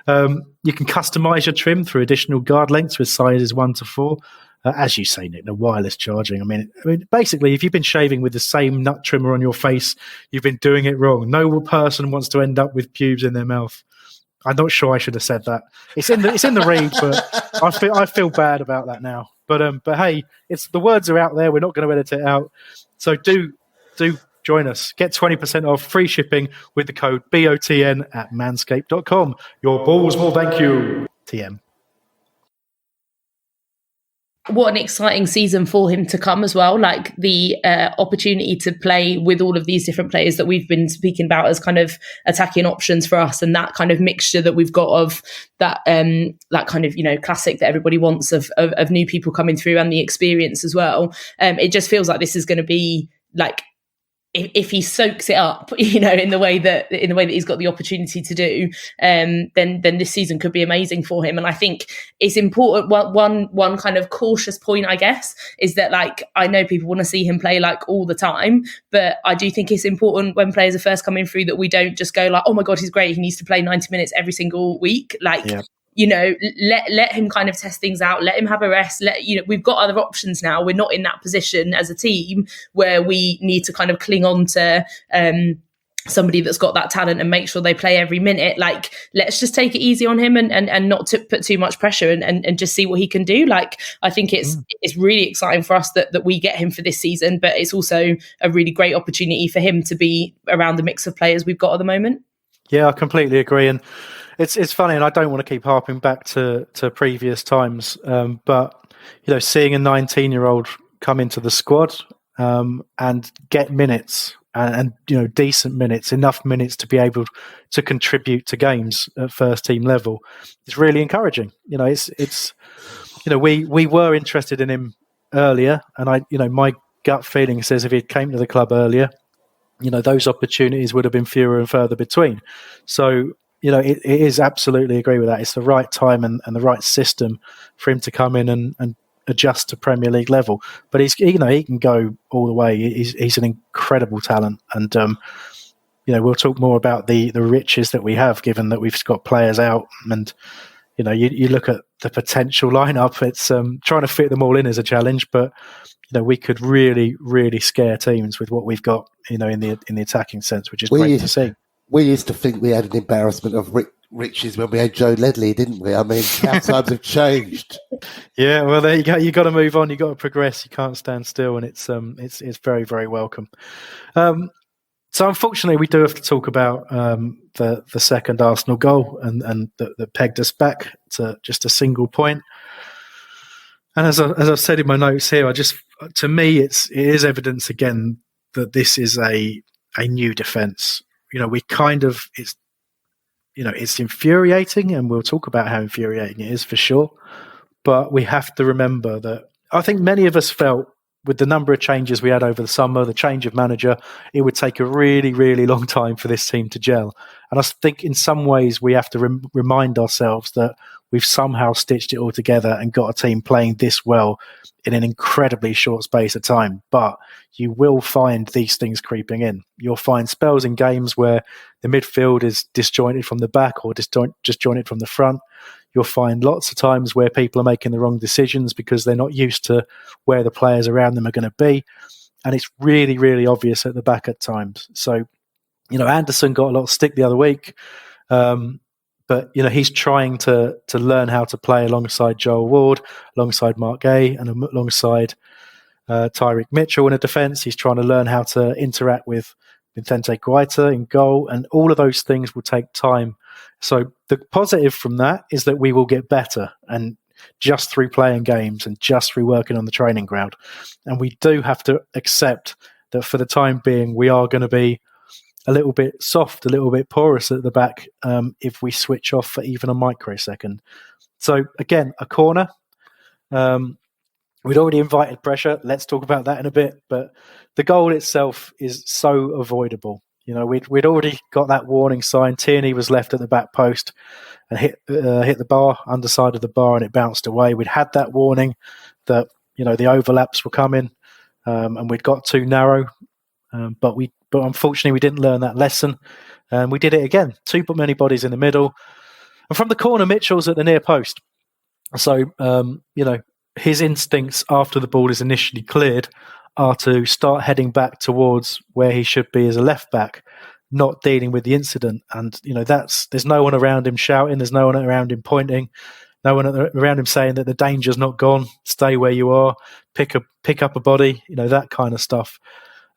can customize your trim through additional guard lengths with sizes 1 to 4. As you say, Nick, the wireless charging. I mean, basically, if you've been shaving with the same nut trimmer on your face, you've been doing it wrong. No person wants to end up with pubes in their mouth. I'm not sure I should have said that. It's in the read, but I feel bad about that now. But hey, the words are out there. We're not going to edit it out. So do join us. Get 20% off, free shipping with the code BOTN at manscaped.com. Your balls will thank you. TM. What an exciting season for him to come as well. Like the opportunity to play with all of these different players that we've been speaking about as kind of attacking options for us, and that kind of mixture that we've got of that kind of, classic that everybody wants of new people coming through, and the experience as well. It just feels like this is going to be like if he soaks it up, in the way that he's got the opportunity to do, then this season could be amazing for him. And I think it's important. One kind of cautious point, I guess, is that, like, I know people want to see him play like all the time, but I do think it's important when players are first coming through that we don't just go like, oh my God, he's great, he needs to play 90 minutes every single week. Like, let him kind of test things out, let him have a rest. We've got other options now. We're not in that position as a team where we need to kind of cling on to somebody that's got that talent and make sure they play every minute. Like, let's just take it easy on him and not to put too much pressure and just see what he can do. Like, I think it's really exciting for us that we get him for this season, but it's also a really great opportunity for him to be around the mix of players we've got at the moment. Yeah, I completely agree. And it's funny, and I don't want to keep harping back to previous times, but seeing a 19-year-old come into the squad and get minutes and decent minutes, enough minutes to be able to contribute to games at first team level, is really encouraging. We were interested in him earlier, and my gut feeling says if he came to the club earlier, those opportunities would have been fewer and further between. So, it is absolutely agree with that. It's the right time and the right system for him to come in and adjust to Premier League level. But he can go all the way. He's an incredible talent, and we'll talk more about the riches that we have, given that we've got players out. And you look at the potential lineup. It's trying to fit them all in is a challenge, but we could really, really scare teams with what we've got, in the attacking sense, which is great to see. We used to think we had an embarrassment of riches when we had Joe Ledley, didn't we? I mean, how times have changed. Yeah, well, there you go. You got to move on. You got to progress. You can't stand still, and it's very, very welcome. So, unfortunately, we do have to talk about the second Arsenal goal, and that pegged us back to just a single point. And as I've said in my notes here, to me, it is evidence again that this is a new defence. It's infuriating, and we'll talk about how infuriating it is for sure. But we have to remember that I think many of us felt, with the number of changes we had over the summer, the change of manager, it would take a really, really long time for this team to gel. And I think in some ways we have to remind ourselves that we've somehow stitched it all together and got a team playing this well in an incredibly short space of time. But you will find these things creeping in. You'll find spells in games where the midfield is disjointed from the back or disjointed from the front. You'll find lots of times where people are making the wrong decisions because they're not used to where the players around them are going to be. And it's really, really obvious at the back at times. So, Anderson got a lot of stick the other week. But, he's trying to learn how to play alongside Joel Ward, alongside Mark Gay, and alongside Tyreek Mitchell in a defence. He's trying to learn how to interact with Vicente Guaita in goal, and all of those things will take time. So the positive from that is that we will get better, and just through playing games and just through working on the training ground. And we do have to accept that for the time being, we are going to be a little bit soft, a little bit porous at the back if we switch off for even a microsecond. So again, a corner. We'd already invited pressure. Let's talk about that in a bit. But the goal itself is so avoidable. We'd already got that warning sign. Tierney was left at the back post and hit the bar, underside of the bar, and it bounced away. We'd had that warning that the overlaps were coming, and we'd got too narrow. But unfortunately, we didn't learn that lesson, and we did it again. Too many bodies in the middle, and from the corner, Mitchell's at the near post. So his instincts after the ball is initially cleared are to start heading back towards where he should be as a left back, not dealing with the incident. And there's no one around him shouting, there's no one around him pointing, no one around him saying that the danger's not gone, stay where you are, pick up a body, that kind of stuff.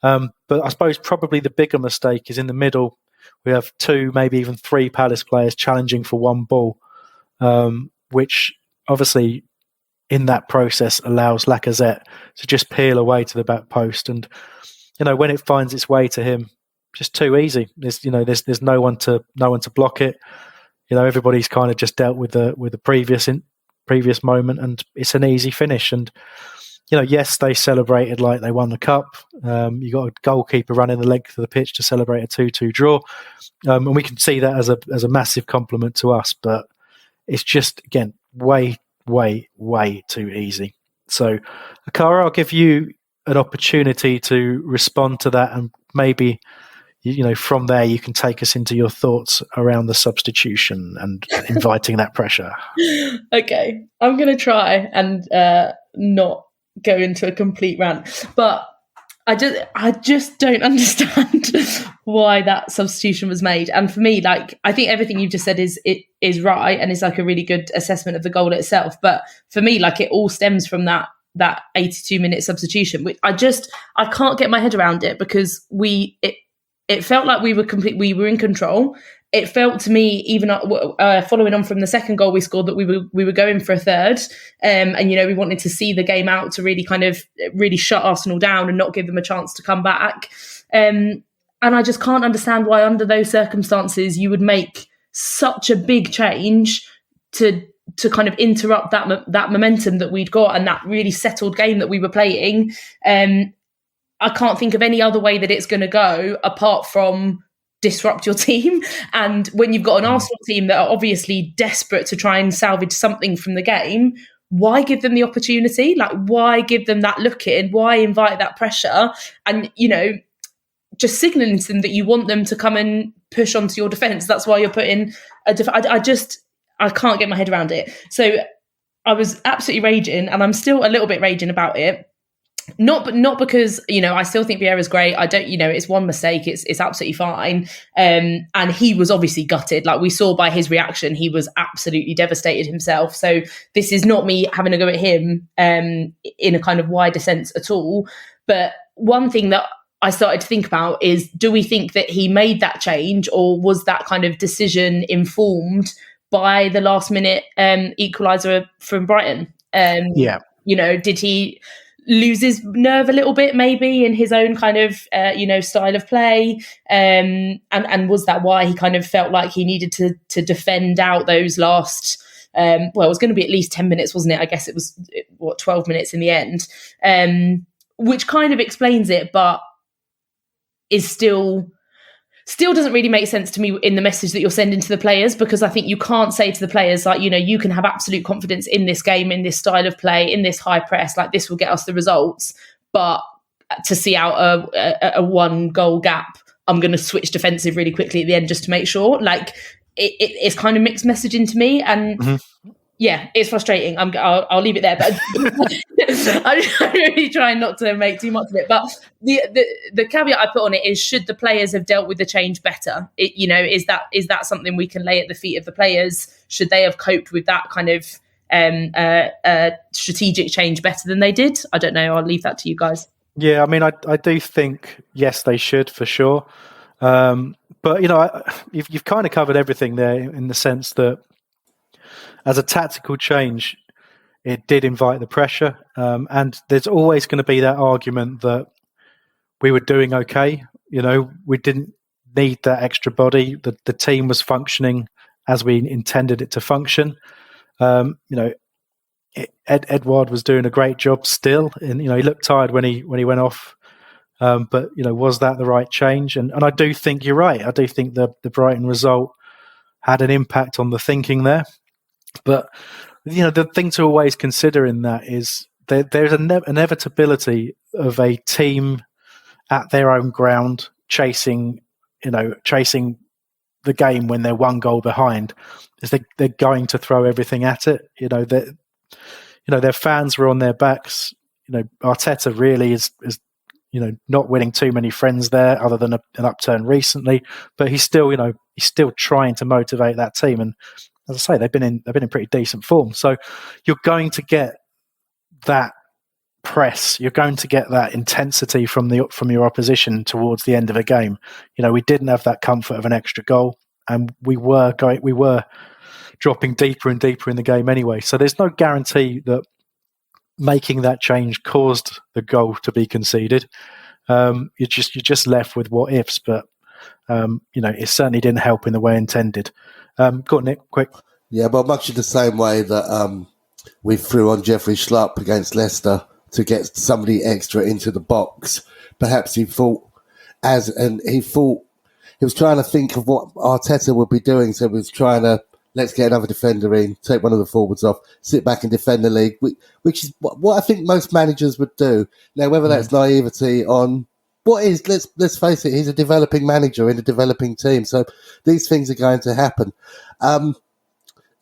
But I suppose probably the bigger mistake is in the middle. We have 2, maybe even 3 Palace players challenging for one ball, which obviously in that process allows Lacazette to just peel away to the back post. And, when it finds its way to him, just too easy. There's no one to block it. Everybody's kind of just dealt with the previous moment, and it's an easy finish. And yes, they celebrated like they won the cup. You got a goalkeeper running the length of the pitch to celebrate a 2-2 draw, and we can see that as a massive compliment to us. But it's just, again, way, way, way too easy. So, Caragh, I'll give you an opportunity to respond to that, and maybe from there you can take us into your thoughts around the substitution and inviting that pressure. Okay, I'm going to try and not go into a complete rant, but I just don't understand why that substitution was made. And for me, like, I think everything you've just said is right, and is like a really good assessment of the goal itself. But for me, like, it all stems from that 82-minute substitution, which I can't get my head around it, because it felt like we were in control. It felt to me, even following on from the second goal we scored, that we were going for a third, and we wanted to see the game out to really kind of really shut Arsenal down and not give them a chance to come back. And I just can't understand why, under those circumstances, you would make such a big change to kind of interrupt that momentum that we'd got and that really settled game that we were playing. I can't think of any other way that it's going to go apart from disrupt your team. And when you've got an Arsenal team that are obviously desperate to try and salvage something from the game, why give them the opportunity? Like, why give them that look in? Why invite that pressure? And, just signalling to them that you want them to come and push onto your defence. That's why you're putting I can't get my head around it. So I was absolutely raging, and I'm still a little bit raging about it. Not because, I still think Vieira's great. I don't, it's one mistake. It's absolutely fine. And he was obviously gutted. Like, we saw by his reaction, he was absolutely devastated himself. So this is not me having a go at him in a kind of wider sense at all. But one thing that I started to think about is, do we think that he made that change, or was that kind of decision informed by the last minute equaliser from Brighton? Did he lose his nerve a little bit, maybe, in his own kind of style of play, and was that why he kind of felt like he needed to defend out those last it was going to be at least 10 minutes, wasn't it? I guess it was 12 minutes in the end, which kind of explains it, but is still doesn't really make sense to me in the message that you're sending to the players, because I think you can't say to the players, like, you can have absolute confidence in this game, in this style of play, in this high press, like, this will get us the results, but to see out a 1 goal gap, I'm going to switch defensive really quickly at the end just to make sure. Like, it's kind of mixed messaging to me, and yeah, it's frustrating. I'll leave it there, but I'm really trying not to make too much of it. But the caveat I put on it is, should the players have dealt with the change better? Is that something we can lay at the feet of the players? Should they have coped with that kind of strategic change better than they did? I don't know. I'll leave that to you guys. Yeah, I mean, I do think, yes, they should, for sure. But, you've kind of covered everything there, in the sense that as a tactical change, it did invite the pressure. And there's always going to be that argument that we were doing okay. We didn't need that extra body. The team was functioning as we intended it to function. Edouard was doing a great job still. And, he looked tired when he went off. But, was that the right change? And I do think you're right. I do think the Brighton result had an impact on the thinking there. But, the thing to always consider in that is there's an inevitability of a team at their own ground chasing the game when they're 1 goal behind, is they're going to throw everything at it. Their fans were on their backs. Arteta really is not winning too many friends there, other than an upturn recently. But he's still trying to motivate that team. And as I say, they've been in pretty decent form. So you're going to get that press. You're going to get that intensity from your opposition towards the end of a game. We didn't have that comfort of an extra goal, and we were dropping deeper and deeper in the game anyway. So there's no guarantee that making that change caused the goal to be conceded. You're just left with what ifs, but it certainly didn't help in the way intended. Go on, Nick, quick. Yeah, but much in the same way that we threw on Jeffrey Schlupp against Leicester to get somebody extra into the box. Perhaps he thought he was trying to think of what Arteta would be doing. So he was trying to, let's get another defender in, take one of the forwards off, sit back and defend the league, which is what I think most managers would do. Now, whether that's naivety on what is, let's face it, he's a developing manager in a developing team. So these things are going to happen.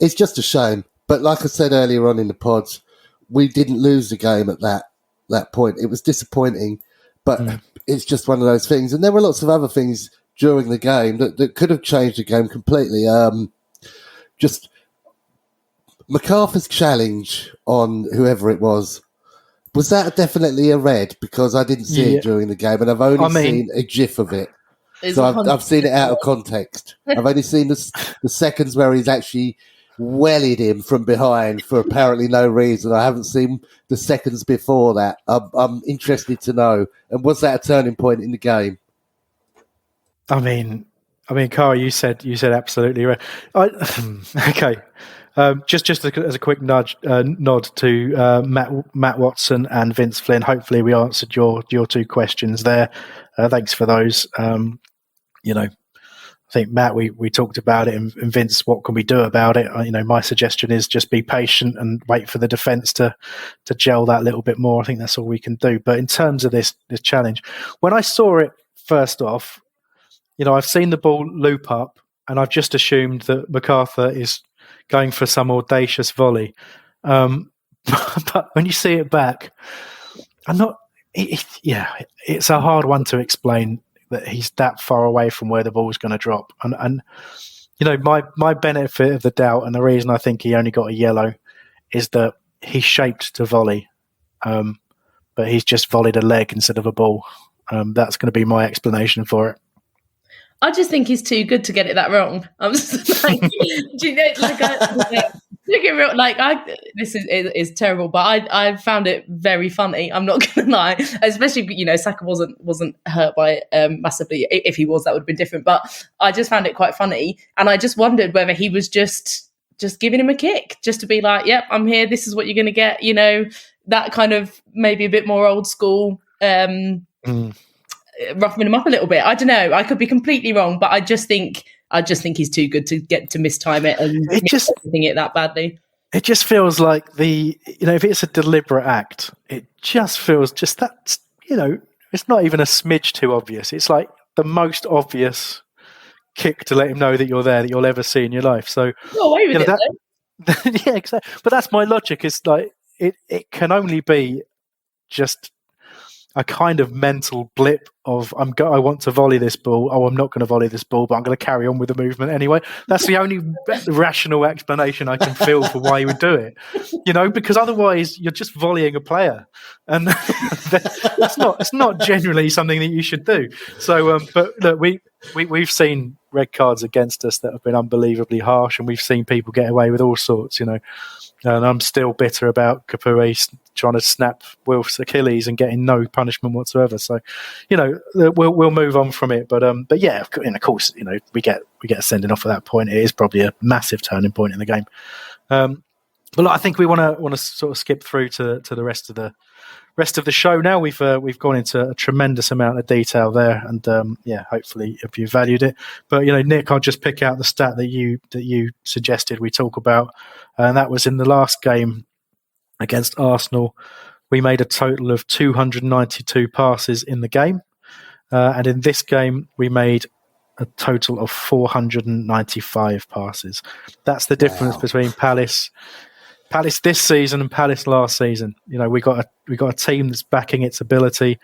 It's just a shame. But like I said earlier on in the pods, we didn't lose the game at that point. It was disappointing, but it's just one of those things. And there were lots of other things during the game that could have changed the game completely. Just MacArthur's challenge on whoever it was that definitely a red? Because I didn't see it during the game, and I've only seen a gif of it. So I've seen it out of context. I've only seen the seconds where he's actually wellied him from behind for apparently no reason. I haven't seen the seconds before that. I'm interested to know. And was that a turning point in the game? I mean, Caragh, you said absolutely right. Okay. Just as a quick nod to Matt Watson and Vince Flynn. Hopefully, we answered your two questions there. Thanks for those. I think Matt, we talked about it, and Vince, what can we do about it? My suggestion is just be patient and wait for the defence to gel that little bit more. I think that's all we can do. But in terms of this challenge, when I saw it first off, I've seen the ball loop up, and I've just assumed that MacArthur is going for some audacious volley. But when you see it back, it's a hard one to explain that he's that far away from where the ball is going to drop. And my benefit of the doubt, and the reason I think he only got a yellow, is that he's shaped to volley, but he's just volleyed a leg instead of a ball. That's going to be my explanation for it. I just think he's too good to get it that wrong. I'm just like, do you know, this is terrible, but I found it very funny. I'm not going to lie, especially Saka wasn't hurt by it massively. If he was, that would have been different. But I just found it quite funny, and I just wondered whether he was just giving him a kick, just to be like, "Yep, I'm here. This is what you're going to get." That kind of maybe a bit more old school. Roughing him up a little bit. I don't know. I could be completely wrong, but I just think he's too good to get to mistime it and hitting it that badly. It just feels like if it's a deliberate act, it just feels just that, it's not even a smidge too obvious. It's like the most obvious kick to let him know that you're there that you'll ever see in your life. So go away with it. Yeah, exactly. But that's my logic. Is like it can only be just a kind of mental blip of I want to volley this ball. Oh, I'm not going to volley this ball, but I'm going to carry on with the movement anyway. That's the only rational explanation I can feel for why you would do it. Because otherwise you're just volleying a player, and it's not generally something that you should do. So, but look, we've seen red cards against us that have been unbelievably harsh, and we've seen people get away with all sorts. And I'm still bitter about Capoue trying to snap Wilf's Achilles and getting no punishment whatsoever. So, we'll move on from it. But yeah, and of course, we get a sending off at that point. It is probably a massive turning point in the game. But I think we want to sort of skip through to the rest of the show now. We've gone into a tremendous amount of detail there, and hopefully if you valued it. But Nick, I'll just pick out the stat that you suggested we talk about, and that was in the last game against Arsenal. We made a total of 292 passes in the game, and in this game we made a total of 495 passes. That's the difference between Palace this season and Palace last season. We got a team that's backing its ability.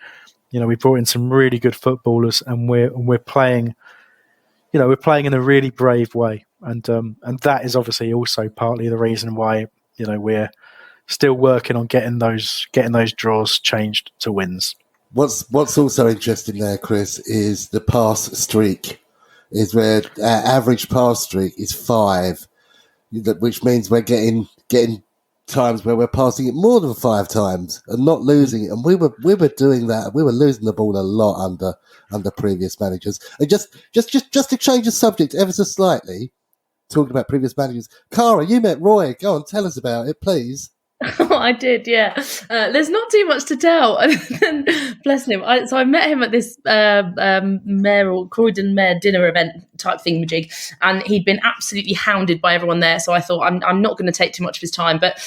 We brought in some really good footballers, and we're playing. We're playing in a really brave way, and that is obviously also partly the reason why we're still working on getting those draws changed to wins. What's also interesting there, Chris, is the pass streak. Is where our average pass streak is 5, which means we're getting times where we're passing it more than 5 times and not losing it. And we were doing that. We were losing the ball a lot under previous managers. And just to change the subject ever so slightly, talking about previous managers, Caragh, you met Roy. Go on, tell us about it, please. I did, yeah. There's not too much to tell. Bless him. So I met him at this Croydon Mayor dinner event type thingamajig, and he'd been absolutely hounded by everyone there. So I thought, I'm not going to take too much of his time, but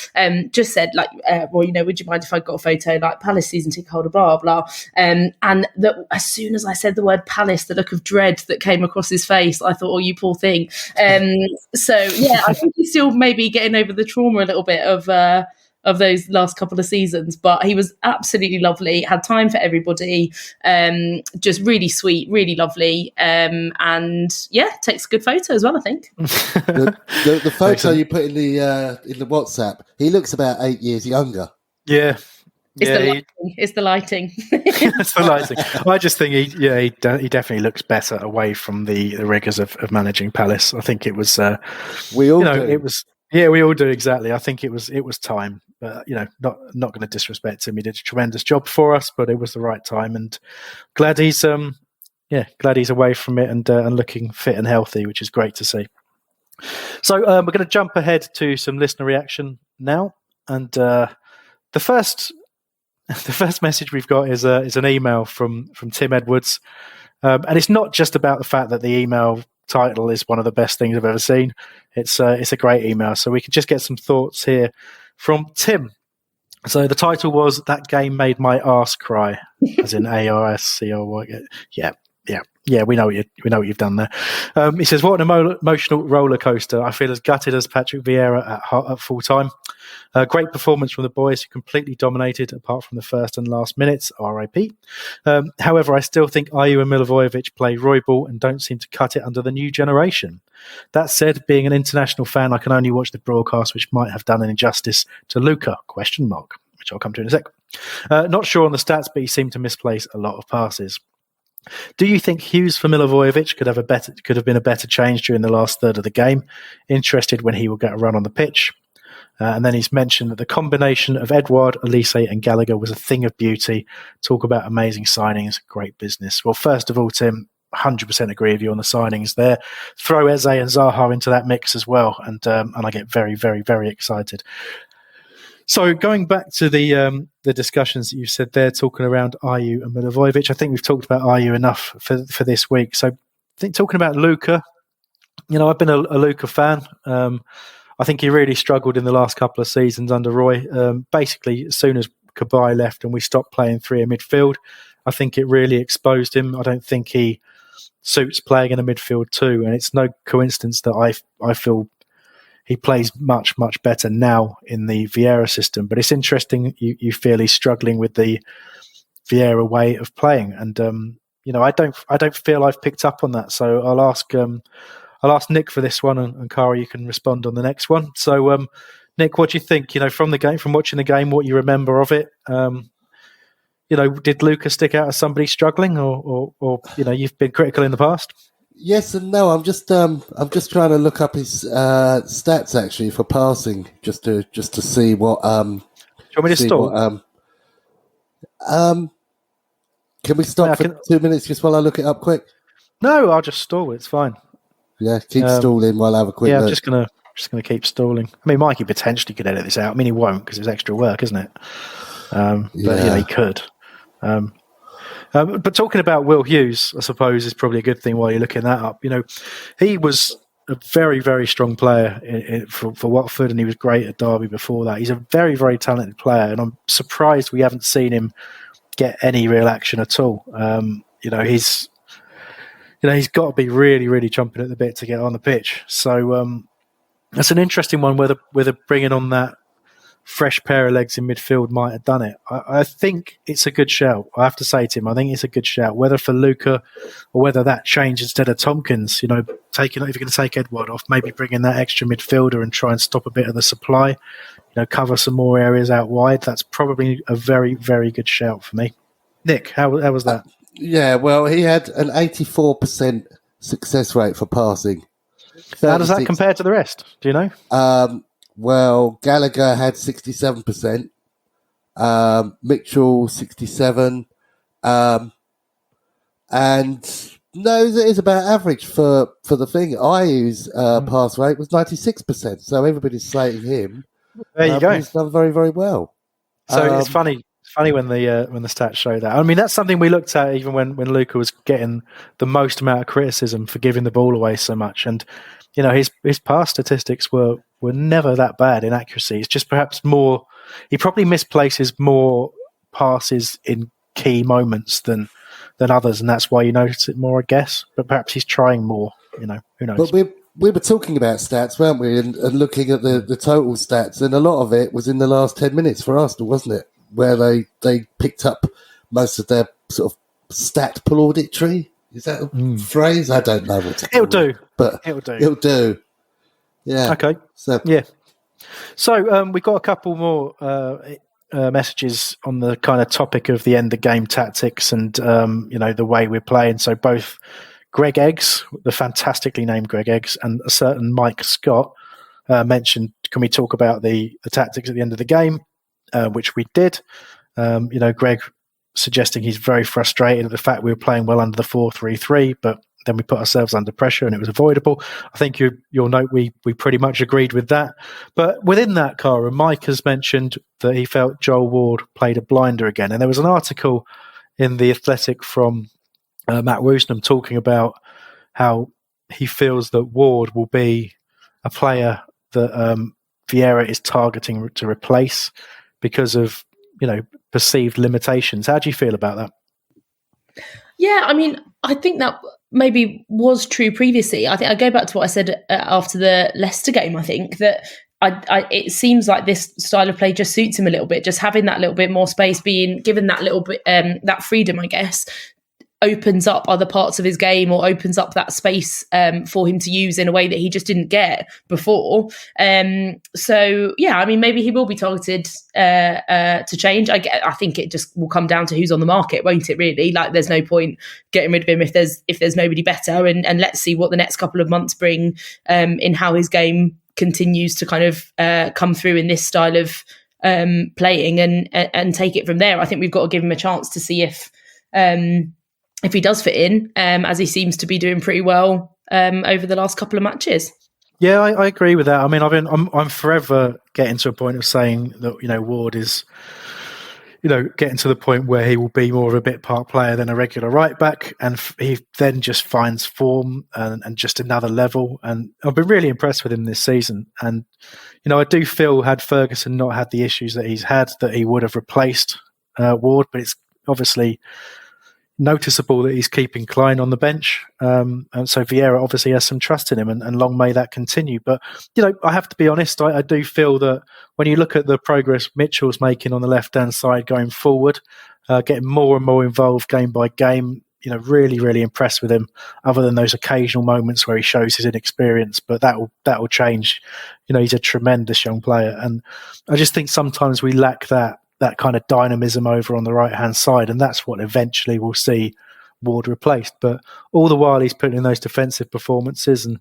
just said, like, well, would you mind if I got a photo, like, Palace season ticket holder, blah, blah. And as soon as I said the word Palace, the look of dread that came across his face, I thought, oh, you poor thing. So, yeah, I think he's still maybe getting over the trauma a little bit of those last couple of seasons, but he was absolutely lovely, had time for everybody, just really sweet, really lovely, and yeah, takes a good photo as well, I think. the photo you put in the WhatsApp, he looks about 8 years younger. Yeah. It's the lighting. It's the lighting. I just think he definitely looks better away from the rigors of managing Palace. I think it was we all do. It was. Yeah, we all do, exactly. I think it was time. Not going to disrespect him. He did a tremendous job for us, but it was the right time, and glad he's away from it and looking fit and healthy, which is great to see. So we're going to jump ahead to some listener reaction now, and the first message we've got is an email from Tim Edwards, and it's not just about the fact that the email title is one of the best things I've ever seen. It's a great email, so we can just get some thoughts here from Tim. So the title was "That Game Made My Arse Cry," as in ARSCRY. Yeah. We know what you've done there. He says, "What an emotional roller coaster! I feel as gutted as Patrick Vieira at full time. Great performance from the boys who completely dominated, apart from the first and last minutes. R.I.P. However, I still think Ayew and Milivojevic play Roy ball and don't seem to cut it under the new generation. That said, being an international fan, I can only watch the broadcast, which might have done an injustice to Luka, ? Which I'll come to in a sec. Not sure on the stats, but he seemed to misplace a lot of passes. Do you think Hughes for Milivojevic could have been a better change during the last third of the game? Interested when he will get a run on the pitch." And then he's mentioned that the combination of Edouard, Elise and Gallagher was a thing of beauty. Talk about amazing signings, great business. Well, first of all, Tim, 100% agree with you on the signings there. Throw Eze and Zaha into that mix as well, and I get very, very, very excited. So going back to the discussions that you said there, talking around Ayew and Milivojevic, I think we've talked about Ayew enough for this week. So I think talking about Luka, I've been a Luka fan. I think he really struggled in the last couple of seasons under Roy. Basically, as soon as Kabay left and we stopped playing three in midfield, I think it really exposed him. I don't think he suits playing in a midfield too, and it's no coincidence that I feel he plays much, much better now in the Vieira system. But it's interesting you feel he's struggling with the Vieira way of playing, and I don't feel I've picked up on that. So I'll ask Nick for this one, and Caragh, you can respond on the next one. So, Nick, what do you think? From the game, from watching the game, what you remember of it? Did Luka stick out as somebody struggling, or you've been critical in the past? Yes and no. I'm just trying to look up his stats actually for passing, just to see what. Do you want me to stall? Can we stop for 2 minutes just while I look it up quick? No, I'll just stall. It's fine. Yeah, keep stalling while I have a quick look. I'm just gonna keep stalling. I mean, Mikey potentially could edit this out. I mean, he won't because it's extra work, isn't it? But he could. But talking about Will Hughes, I suppose, is probably a good thing while you're looking that up. He was a very, very strong player for Watford, and he was great at Derby before that. He's a very, very talented player, and I'm surprised we haven't seen him get any real action at all. He's got to be really, really chomping at the bit to get on the pitch. So that's an interesting one, whether bringing on that fresh pair of legs in midfield might have done it. I think it's a good shout. I have to say to him, I think it's a good shout, whether for Luka or whether that change instead of Tompkins, if you're going to take Edouard off, maybe bring in that extra midfielder and try and stop a bit of the supply, cover some more areas out wide. That's probably a very, very good shout for me. Nick, how was that? Yeah, well, he had an 84% success rate for passing. How does that compare to the rest? Do you know? Well, Gallagher had 67%, Mitchell 67%, and no, it's about average for the thing. Ayew's pass rate was 96%, so everybody's slating him. There you go. He's done very, very well. So it's funny when the stats show that. I mean, that's something we looked at even when Luka was getting the most amount of criticism for giving the ball away so much. And his past statistics were never that bad in accuracy. It's just perhaps more. He probably misplaces more passes in key moments than others, and that's why you notice it more, I guess. But perhaps he's trying more. Who knows? But we were talking about stats, weren't we? And looking at the total stats, and a lot of it was in the last 10 minutes for Arsenal, wasn't it? Where they picked up most of their sort of stat plauditory. Is that a phrase? I don't know what to call It'll do. But it'll do. Yeah. Okay. So yeah. So we got a couple more messages on the kind of topic of the end of game tactics and the way we're playing. So both Greg Eggs, the fantastically named Greg Eggs, and a certain Mike Scott mentioned, can we talk about the tactics at the end of the game, which we did. Greg suggesting he's very frustrated at the fact we were playing well under the 4-3-3, but then we put ourselves under pressure and it was avoidable. I think you'll note we pretty much agreed with that. But within that, Caragh, Mike has mentioned that he felt Joel Ward played a blinder again. And there was an article in The Athletic from Matt Woosnam talking about how he feels that Ward will be a player that Vieira is targeting to replace because of perceived limitations. How do you feel about that? Yeah, I mean, I think that maybe was true previously. I think I go back to what I said after the Leicester game. I think that it seems like this style of play just suits him a little bit. Just having that little bit more space, being given that little bit that freedom, I guess, opens up other parts of his game or opens up that space for him to use in a way that he just didn't get before. So yeah, I mean, maybe he will be targeted to change. I think it just will come down to who's on the market, won't it? Really, like there's no point getting rid of him if there's nobody better. And let's see what the next couple of months bring in how his game continues to kind of come through in this style of playing and take it from there. I think we've got to give him a chance to see if he does fit in, as he seems to be doing pretty well over the last couple of matches. Yeah, I agree with that. I mean, I'm forever getting to a point of saying that Ward is, getting to the point where he will be more of a bit part player than a regular right back, and he then just finds form and just another level. And I've been really impressed with him this season. And I do feel had Ferguson not had the issues that he's had, that he would have replaced Ward. But it's obviously noticeable that he's keeping Klein on the bench, and so Vieira obviously has some trust in him, and long may that continue. But I have to be honest, I do feel that when you look at the progress Mitchell's making on the left hand side going forward, getting more and more involved game by game, really, really impressed with him, other than those occasional moments where he shows his inexperience. But that will change. He's a tremendous young player, and I just think sometimes we lack that kind of dynamism over on the right-hand side, and that's what eventually we'll see Ward replaced. But all the while he's putting in those defensive performances, and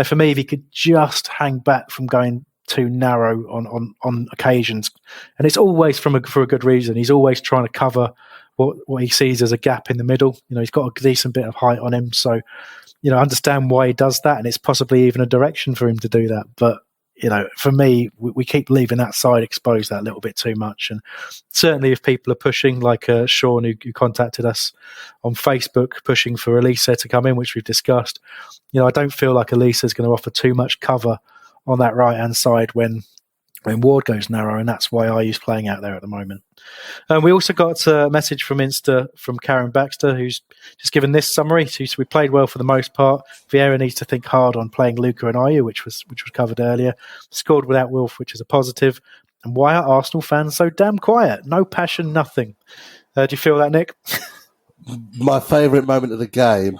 for me, if he could just hang back from going too narrow on occasions, and it's always for a good reason. He's always trying to cover what he sees as a gap in the middle. He's got a decent bit of height on him, so I understand why he does that, and it's possibly even a direction for him to do that. But for me, we keep leaving that side exposed that little bit too much. And certainly if people are pushing, like Sean, who contacted us on Facebook, pushing for Elisa to come in, which we've discussed, I don't feel like Elisa is going to offer too much cover on that right-hand side when Ward goes narrow, and that's why Ayu's playing out there at the moment. We also got a message from Insta from Karen Baxter, who's just given this summary. So we played well for the most part. Vieira needs to think hard on playing Luka and Ayew, which was covered earlier. Scored without Wilf, which is a positive. And why are Arsenal fans so damn quiet? No passion, nothing. Do you feel that, Nick? My favourite moment of the game,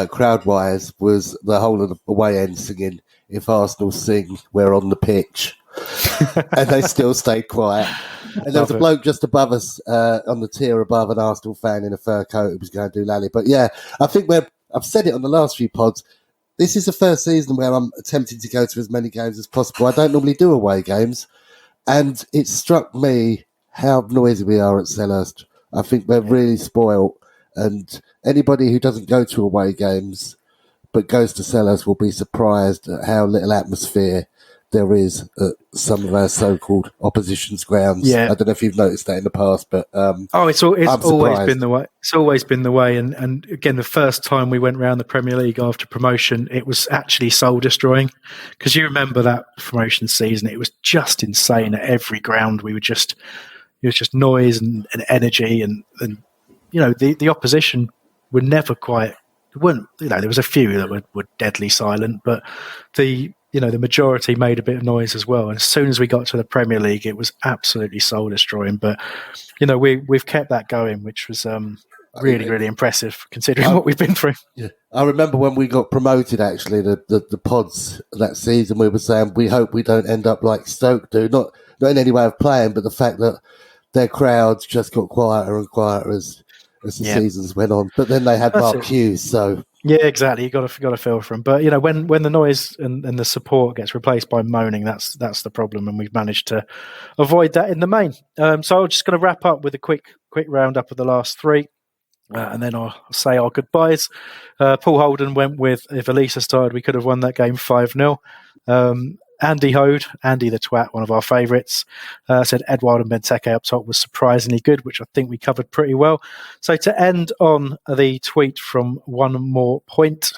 crowd-wise, was the whole of the away end singing, "If Arsenal sing, we're on the pitch." And they still stayed quiet. And there was a bloke just above us on the tier above, an Arsenal fan in a fur coat who was going to do Lally. But yeah, I think I've said it on the last few pods, this is the first season where I'm attempting to go to as many games as possible. I don't normally do away games. And it struck me how noisy we are at Selhurst. I think we're really spoilt. And anybody who doesn't go to away games but goes to Selhurst will be surprised at how little atmosphere there is at some of our so-called opposition's grounds. Yeah. I don't know if you've noticed that in the past, but it's always been the way. It's always been the way. And again, the first time we went around the Premier League after promotion, it was actually soul destroying, because you remember that promotion season. It was just insane at every ground. It was just noise and energy, and the opposition were never quite. There was a few that were deadly silent, but the majority made a bit of noise as well. And as soon as we got to the Premier League, it was absolutely soul destroying. But we've kept that going, which was really, really impressive considering what we've been through. Yeah, I remember when we got promoted. Actually, the pods that season, we were saying we hope we don't end up like Stoke do. Not in any way of playing, but the fact that their crowds just got quieter and quieter as the seasons went on. But then they had Mark Hughes, so. Yeah, exactly. You got to feel for them. But when the noise and the support gets replaced by moaning, that's the problem, and we've managed to avoid that in the main. So I'm just going to wrap up with a quick roundup of the last three, and then I'll say our goodbyes. Paul Holden went with, if Elisa started, we could have won that game 5-0. Andy Hode, Andy the Twat, one of our favourites, said Edouard and Benteke up top was surprisingly good, which I think we covered pretty well. So to end on the tweet from One More Point,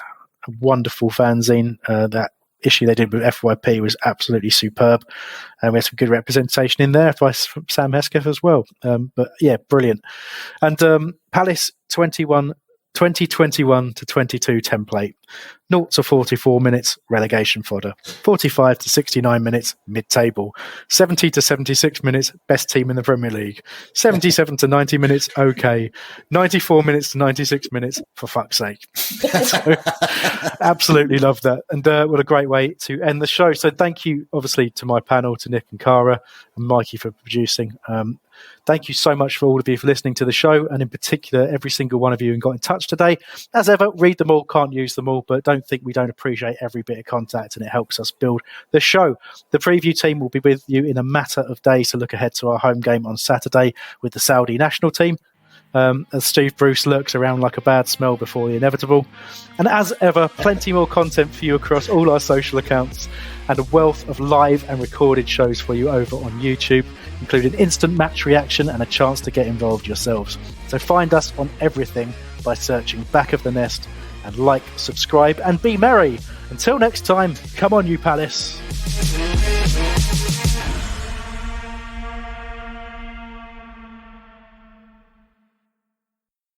a wonderful fanzine, that issue they did with FYP was absolutely superb. And we had some good representation in there by Sam Hesketh as well. But yeah, brilliant. And Palace 2021 to 22 template. 0 to 44 minutes, relegation fodder. 45 to 69 minutes, mid-table. 70 to 76 minutes, best team in the Premier League. 77 to 90 minutes, okay. 94 minutes to 96 minutes, for fuck's sake. So, absolutely love that. And what a great way to end the show. So thank you, obviously, to my panel, to Nick and Caragh, and Mikey for producing. Thank you so much for all of you for listening to the show, and in particular, every single one of you who got in touch today. As ever, read them all, can't use them all, but don't think we don't appreciate every bit of contact, and it helps us build the show. The preview team will be with you in a matter of days to look ahead to our home game on Saturday with the Saudi national team. As Steve Bruce lurks around like a bad smell before the inevitable. And as ever, plenty more content for you across all our social accounts, and a wealth of live and recorded shows for you over on YouTube, including instant match reaction and a chance to get involved yourselves. So find us on everything by searching Back of the Nest, and like, subscribe, and be merry. Until next time, come on you Palace.